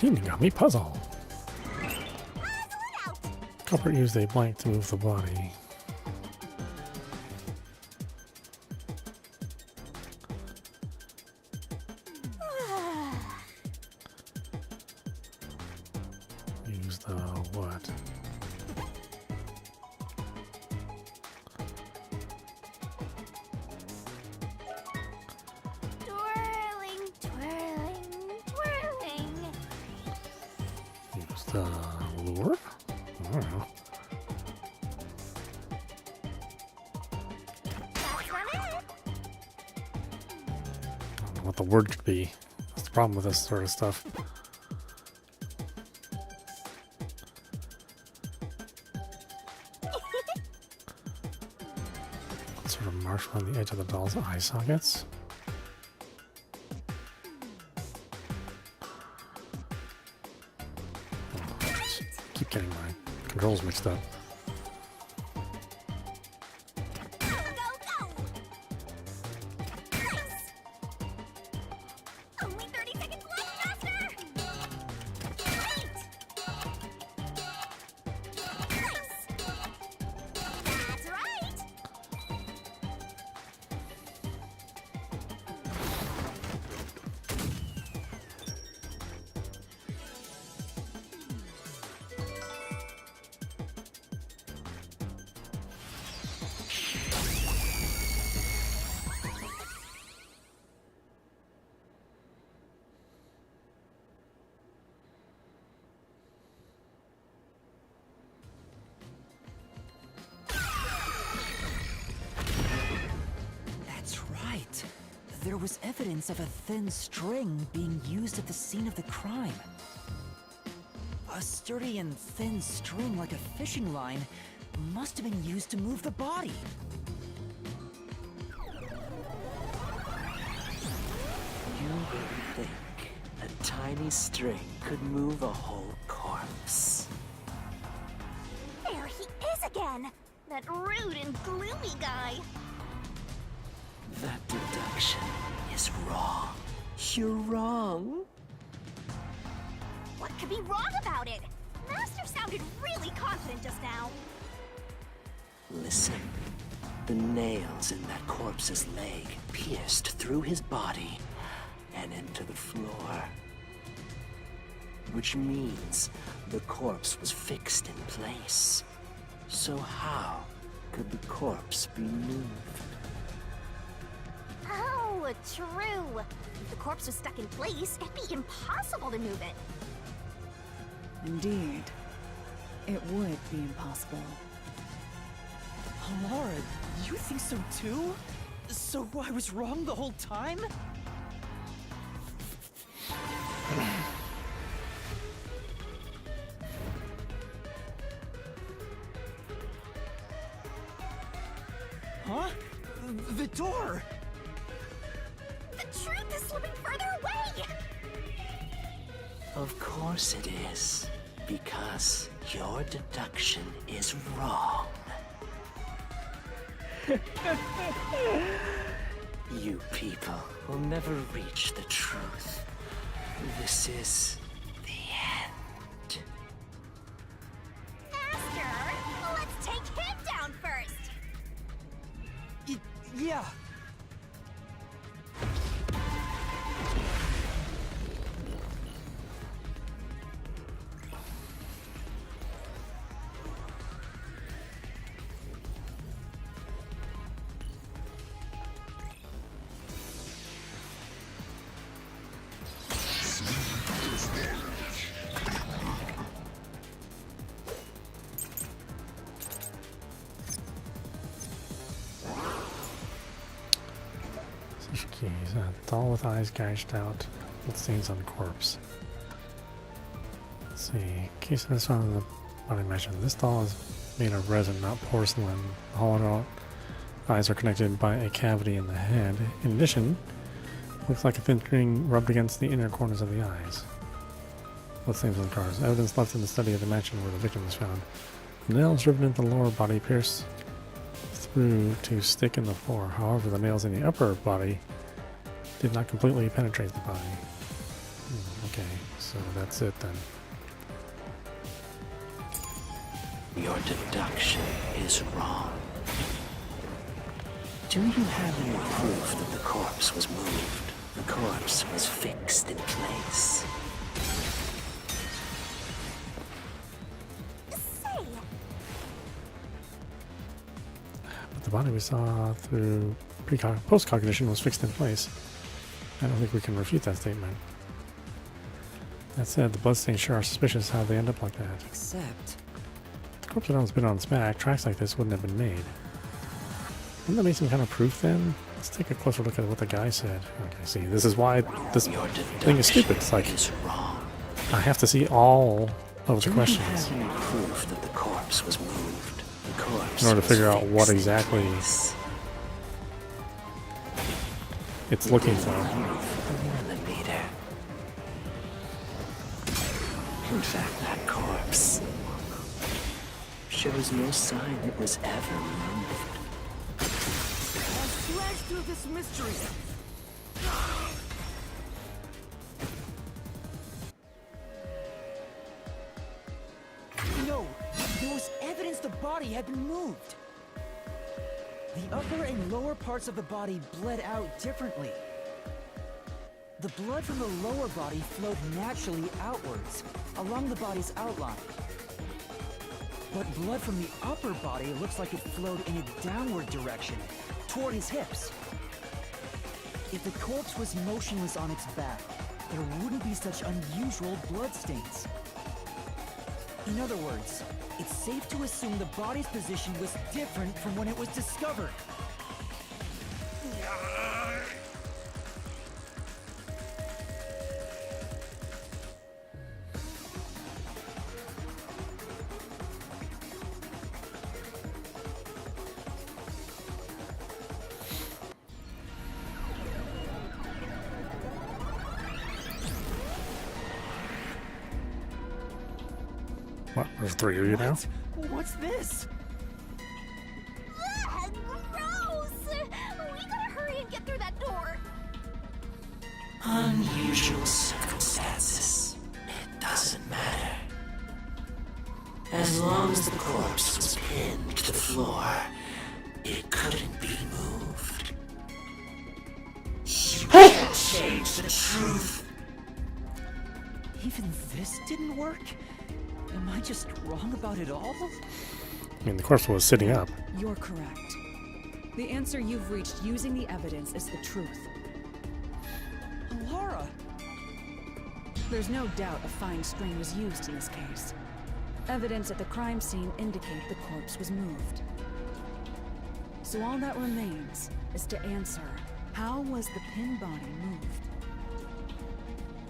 Shinigami puzzle. Culprit used a blank to move the body. Use the what? Twirling, twirling, twirling. Use the lure? I don't know. That's not it. I don't know what the word could be. That's the problem with this sort of stuff. Sort of marsh around the edge of the doll's eye sockets. Keep getting my controls mixed up. Go, go, go! Nice! Only 30 seconds left, Master! Great! Nice! That's right! That's right. There was evidence of a thin string being used at the scene of the crime. A sturdy and thin string like a fishing line must have been used to move the body. You would think a tiny string could move a whole corpse. There he is again! That rude and gloomy guy. That deduction is wrong. You're wrong. What could be wrong about it? Master sounded really confident just now. Listen. The nails in that corpse's leg pierced through his body and into the floor. Which means the corpse was fixed in place. So how could the corpse be moved? Oh, true. If the corpse was stuck in place, it'd be impossible to move it. Indeed. It would be impossible. Laura, you think so too? So I was wrong the whole time? Huh? The door! The truth is slipping further away! Of course it is. Because your deduction is wrong. You people will never reach the truth. This is the end. Master, let's take him down first! Yeah. Jeez, a doll with eyes gouged out, with stains on corpse. Let's see. Case of this one in the body mentioned. This doll is made of resin, not porcelain. The hollowed out eyes are connected by a cavity in the head. In addition, looks like a thin string rubbed against the inner corners of the eyes. What stains on the cars? Evidence left in the study of the mansion where the victim was found. The nails driven into the lower body pierce through to stick in the floor. However, the nails in the upper body did not completely penetrate the body. Okay, so that's it then. Your deduction is wrong. Do you have any proof that the corpse was moved? The corpse was fixed in place. Say, But the body we saw through post-cognition was fixed in place. I don't think we can refute that statement. That said, the bloodstains sure are suspicious how they end up like that. Except... If the corpse had always been on its back, tracks like this wouldn't have been made. Wouldn't that make some kind of proof then? Let's take a closer look at what the guy said. Okay, see, this is why this thing is stupid. It's like, I have to see all of the questions Do you have any proof that the corpse was moved? The corpse in order to figure was out what fixed in exactly place. it's looking for. Millimeter. In fact, that corpse shows no sign it was ever moved. Slash through this mystery! No, there was evidence the body had been moved. The upper and lower parts of the body bled out differently. The blood from the lower body flowed naturally outwards, along the body's outline. But blood from the upper body looks like it flowed in a downward direction, toward his hips. If the corpse was motionless on its back, there wouldn't be such unusual bloodstains. In other words, it's safe to assume the body's position was different from when it was discovered. What? There's three of you now? What's this? Unusual circumstances. It doesn't matter. As long as the corpse was pinned to the floor, it couldn't be moved. You can't change the truth. Even this didn't work? Am I just wrong about it all? I mean, the corpse was sitting up. You're correct. The answer you've reached using the evidence is the truth. Laura! There's no doubt a fine string was used in this case. Evidence at the crime scene indicate the corpse was moved. So all that remains is to answer, how was the pinned body moved?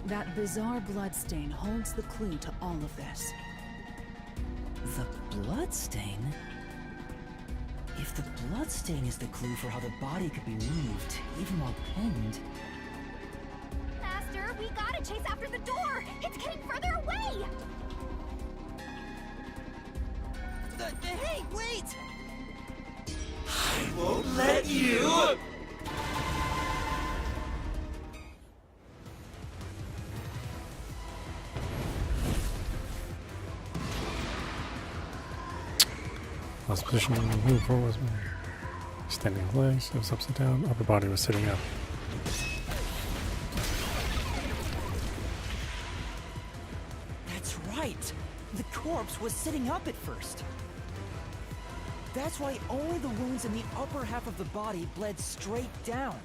That bizarre bloodstain holds the clue to all of this. The bloodstain? If the bloodstain is the clue for how the body could be moved, even while pinned... Master, we gotta chase after the door! It's getting further away! Hey, wait! I won't let you! Last position, move forward. Standing legs, it was upside down, upper body was sitting up. That's right! The corpse was sitting up at first. That's why only the wounds in the upper half of the body bled straight down.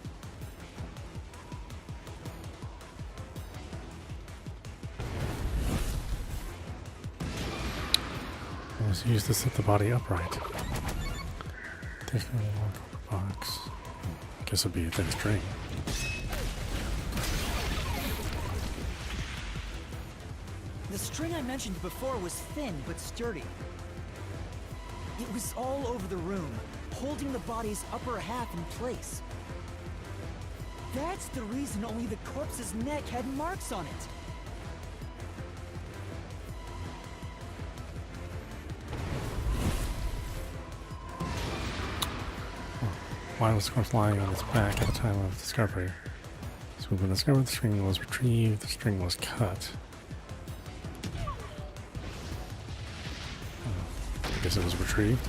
It was used to set the body upright. Taking a upper box. I guess it'd be a thin string. The string I mentioned before was thin but sturdy. It was all over the room, holding the body's upper half in place. That's the reason only the corpse's neck had marks on it. Why was the corpse lying on its back at the time of discovery? So when discovered, the string was retrieved, the string was cut. I guess it was retrieved.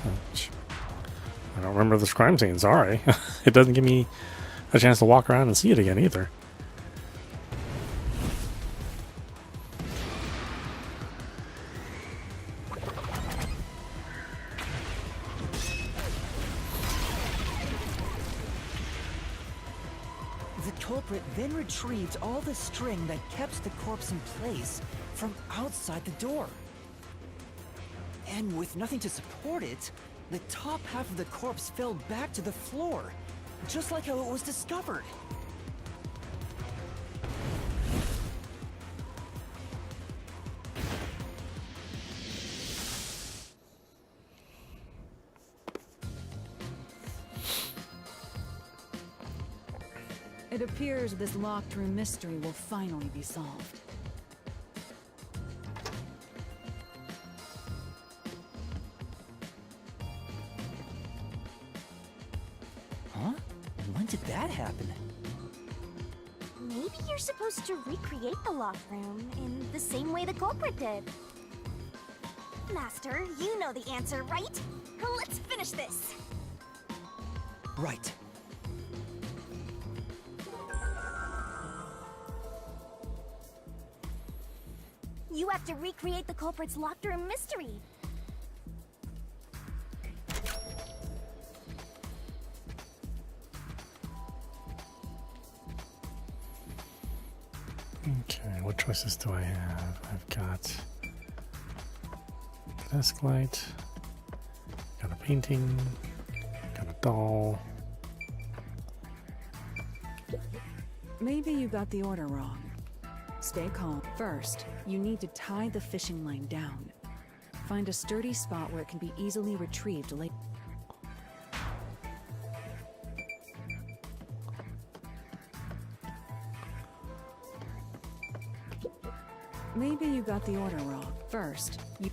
I don't remember this crime scene, sorry. It doesn't give me a chance to walk around and see it again either. The culprit then retrieved all the string that kept the corpse in place from outside the door. And with nothing to support it, the top half of the corpse fell back to the floor, just like how it was discovered. It appears this locked room mystery will finally be solved. Huh? When did that happen? Maybe you're supposed to recreate the locked room in the same way the culprit did. Master, you know the answer, right? Let's finish this! Right. You have to recreate the culprit's locked room mystery. Okay, what choices do I have? I've got the desk light, got a painting, got a doll. Maybe you got the order wrong. Stay calm. First, you need to tie the fishing line down. Find a sturdy spot where it can be easily retrieved later. Maybe you got the order wrong. First, you...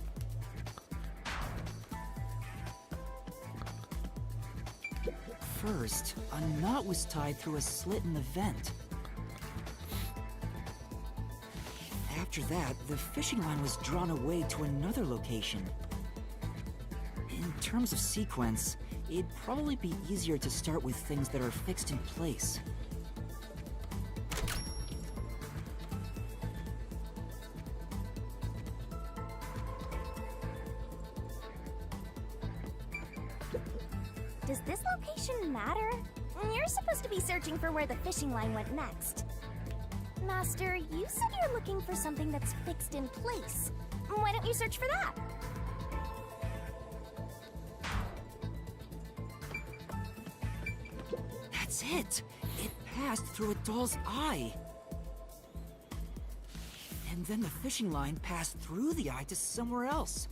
First, a knot was tied through a slit in the vent. After that, the fishing line was drawn away to another location. In terms of sequence, it'd probably be easier to start with things that are fixed in place. Does this location matter? You're supposed to be searching for where the fishing line went next. Master, you said you're looking for something that's fixed in place. Why don't you search for that? That's it! It passed through a doll's eye! And then the fishing line passed through the eye to somewhere else.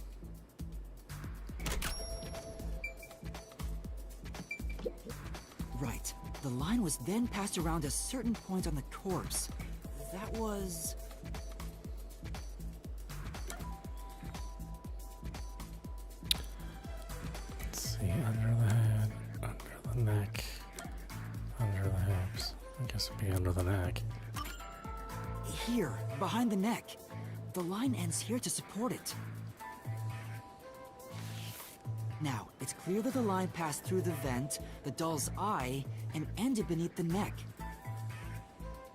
Right. The line was then passed around a certain point on the corpse. That was... Let's see, under the head, under the neck, under the hips. I guess it'd be under the neck. Here, behind the neck. The line ends here to support it. Now, it's clear that the line passed through the vent, the doll's eye, and ended beneath the neck.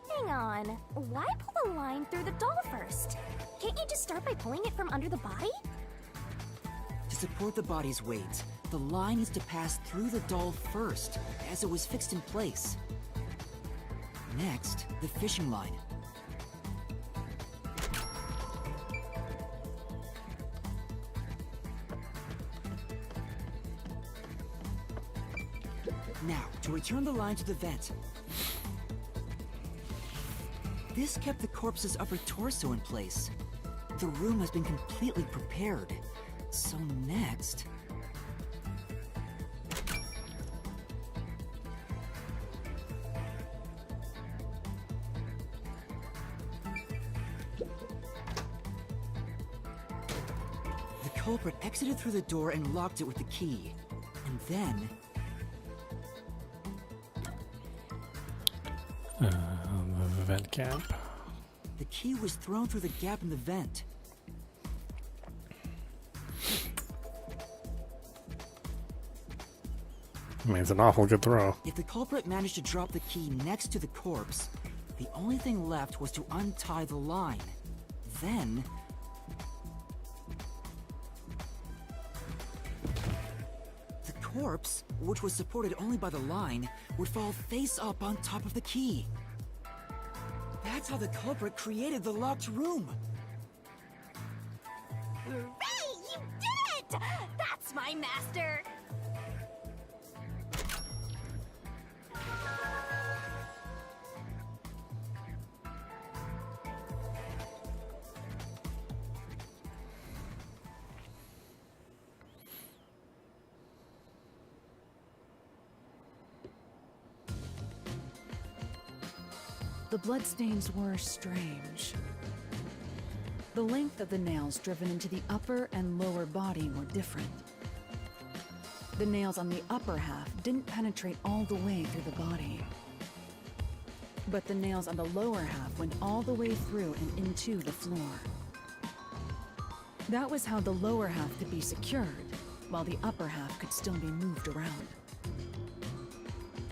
Hang on. Why pull a line through the doll first? Can't you just start by pulling it from under the body? To support the body's weight, the line needs to pass through the doll first, as it was fixed in place. Next, the fishing line. Now, to return the line to the vent. This kept the corpse's upper torso in place. The room has been completely prepared. So next... The culprit exited through the door and locked it with the key. And then... The vent cap. the key was thrown through the gap in the vent. I mean, it's an awful good throw. If the culprit managed to drop the key next to the corpse, the only thing left was to untie the line. Then... the corpse, which was supported only by the line, would fall face up on top of the key. That's how the culprit created the locked room. Hooray! You did it! That's my master! The bloodstains were strange. The length of the nails driven into the upper and lower body were different. The nails on the upper half didn't penetrate all the way through the body. But the nails on the lower half went all the way through and into the floor. That was how the lower half could be secured, while the upper half could still be moved around.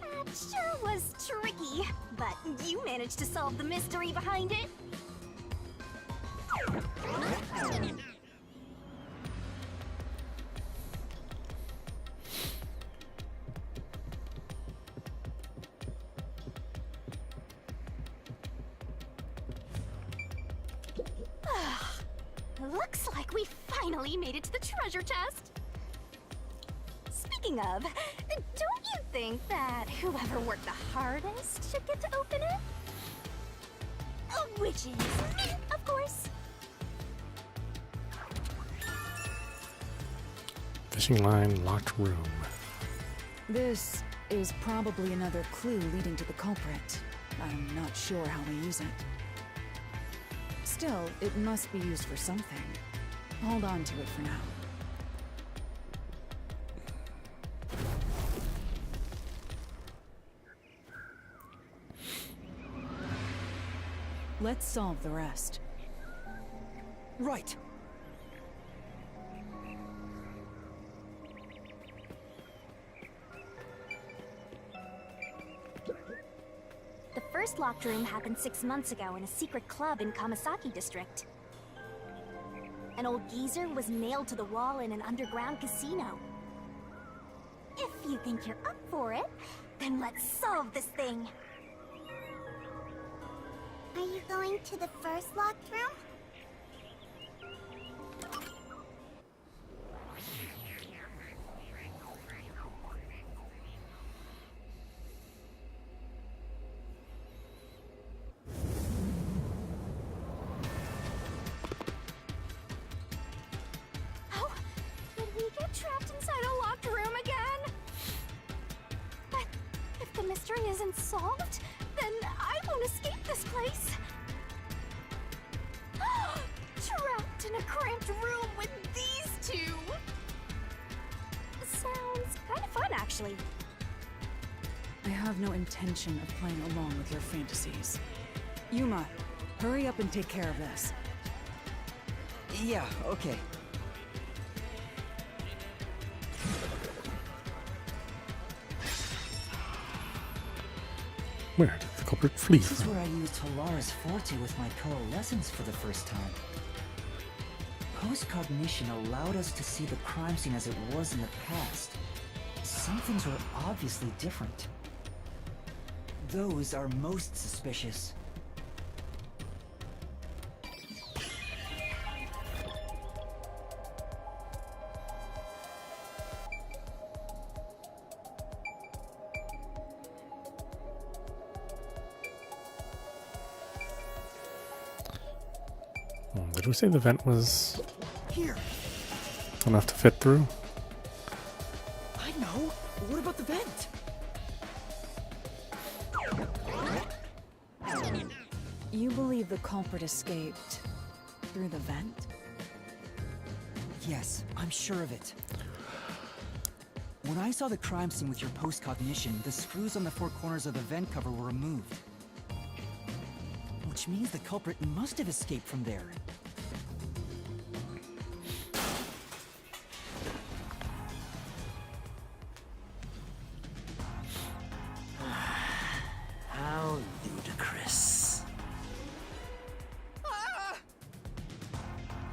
That sure was tricky, but you managed to solve the mystery behind it. Looks like we finally made it to the treasure chest. Speaking of, don't you think that whoever worked the hardest should get to open it? Which is me, of course. Fishing line, locked room. This is probably another clue leading to the culprit. I'm not sure how we use it. Still, it must be used for something. Hold on to it for now. Let's solve the rest. Right. The first locked room happened 6 months ago in a secret club in Kamasaki district. An old geezer was nailed to the wall in an underground casino. If you think you're up for it, then let's solve this thing. Are you going to the first locked room? Oh, did we get trapped inside a locked room again? But if the mystery isn't solved, then I won't escape this place. Trapped in a cramped room with these two. Sounds kind of fun, actually. I have no intention of playing along with your fantasies. Yuma, hurry up and take care of this. Yeah, okay. Where did the culprit flee This is from? where I used Halara's Forte with my coalescence for the first time. Post-cognition allowed us to see the crime scene as it was in the past. Some things were obviously different. Those are most suspicious. Did we say the vent was Here, enough to fit through? I know. What about the vent? You believe the culprit escaped through the vent? Yes, I'm sure of it. When I saw the crime scene with your post-cognition, the screws on the four corners of the vent cover were removed. Which means the culprit must have escaped from there. How ludicrous.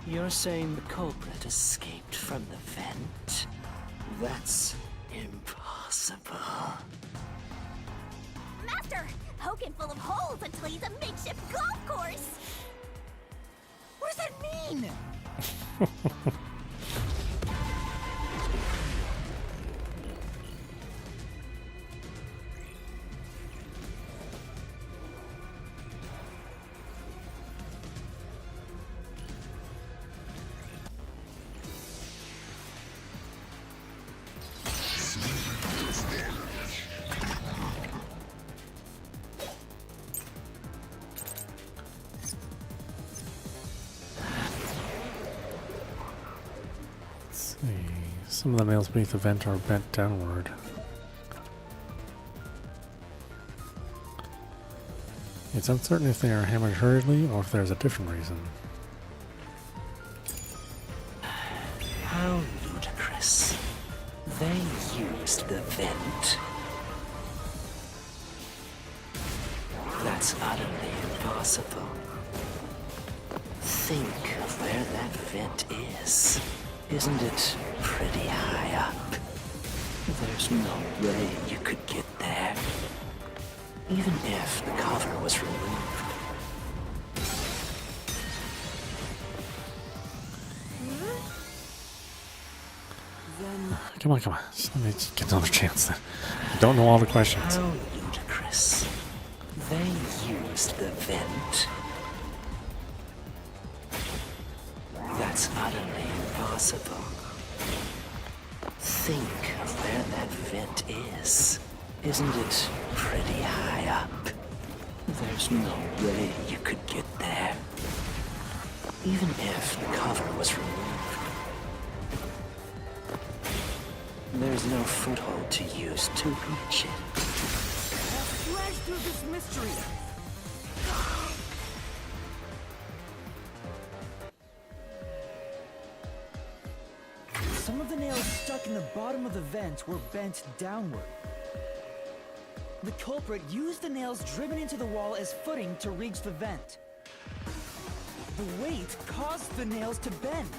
You're saying the culprit escaped from the vent? That's impossible. Master, poke him full of holes until he's a makeshift golf course. What does that mean? Let's see. Some of the nails beneath the vent are bent downward. It's uncertain if they are hammered hurriedly or if there's a different reason. How ludicrous. They used the vent. That's utterly impossible. Think of where that vent is. Isn't it pretty high up? There's no way you could get there. Even if the cover was removed. Then Come on, come on. Just let me get another chance. I don't know all the questions. How ludicrous. They used the vent. That's utterly impossible. Think of where that vent is. Isn't it pretty high up? There's no way you could get there. Even if the cover was removed. There's no foothold to use to reach it. Flash through this mystery. Some of the nails stuck in the bottom of the vent were bent downward. The culprit used the nails driven into the wall as footing to reach the vent. The weight caused the nails to bend.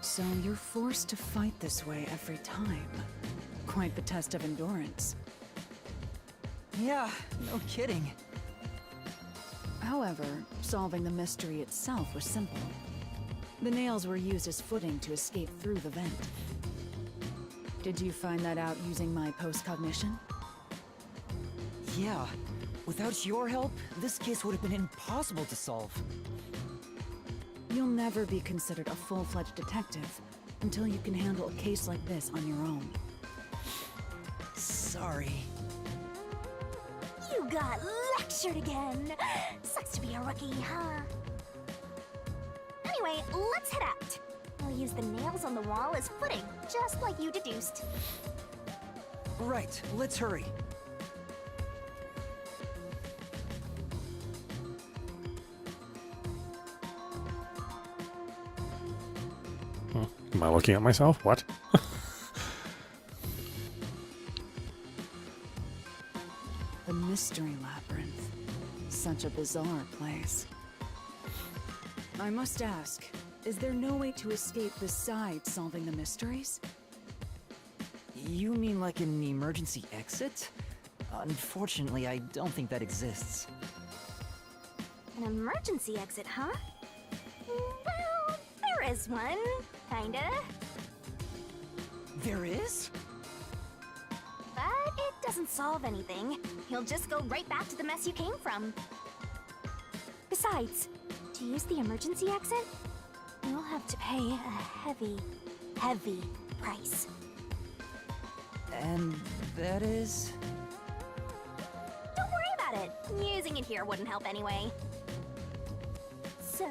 So you're forced to fight this way every time. Quite the test of endurance. Yeah, no kidding. However, solving the mystery itself was simple. The nails were used as footing to escape through the vent. Did you find that out using my post-cognition? Yeah, without your help, this case would have been impossible to solve. You'll never be considered a full-fledged detective until you can handle a case like this on your own. Sorry. You got lectured again. Sucks to be a rookie, huh? Anyway, let's head out. We'll use the nails on the wall as footing, just like you deduced. Right, let's hurry. Am I looking at myself? What? The Mystery Labyrinth. Such a bizarre place. I must ask, is there no way to escape besides solving the mysteries? You mean like an emergency exit? Unfortunately, I don't think that exists. An emergency exit, huh? Well, there is one, kinda. There is? But it doesn't solve anything. You'll just go right back to the mess you came from. Besides, to use the emergency exit, you'll have to pay a heavy, heavy price. And that is... Don't worry about it. Using it here wouldn't help anyway. So,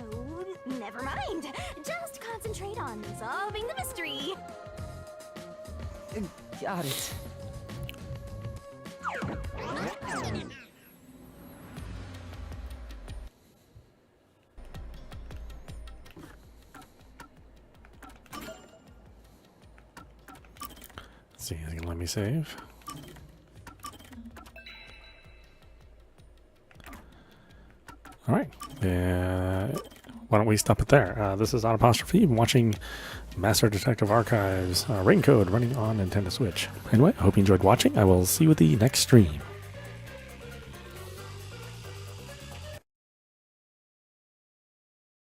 never mind. Just concentrate on solving the mystery. Got it. Let's see, is it gonna let me save? All right. Why don't we stop it there? This is Audap. You've been watching Master Detective Archives Rain Code running on Nintendo Switch. Anyway, I hope you enjoyed watching. I will see you at the next stream.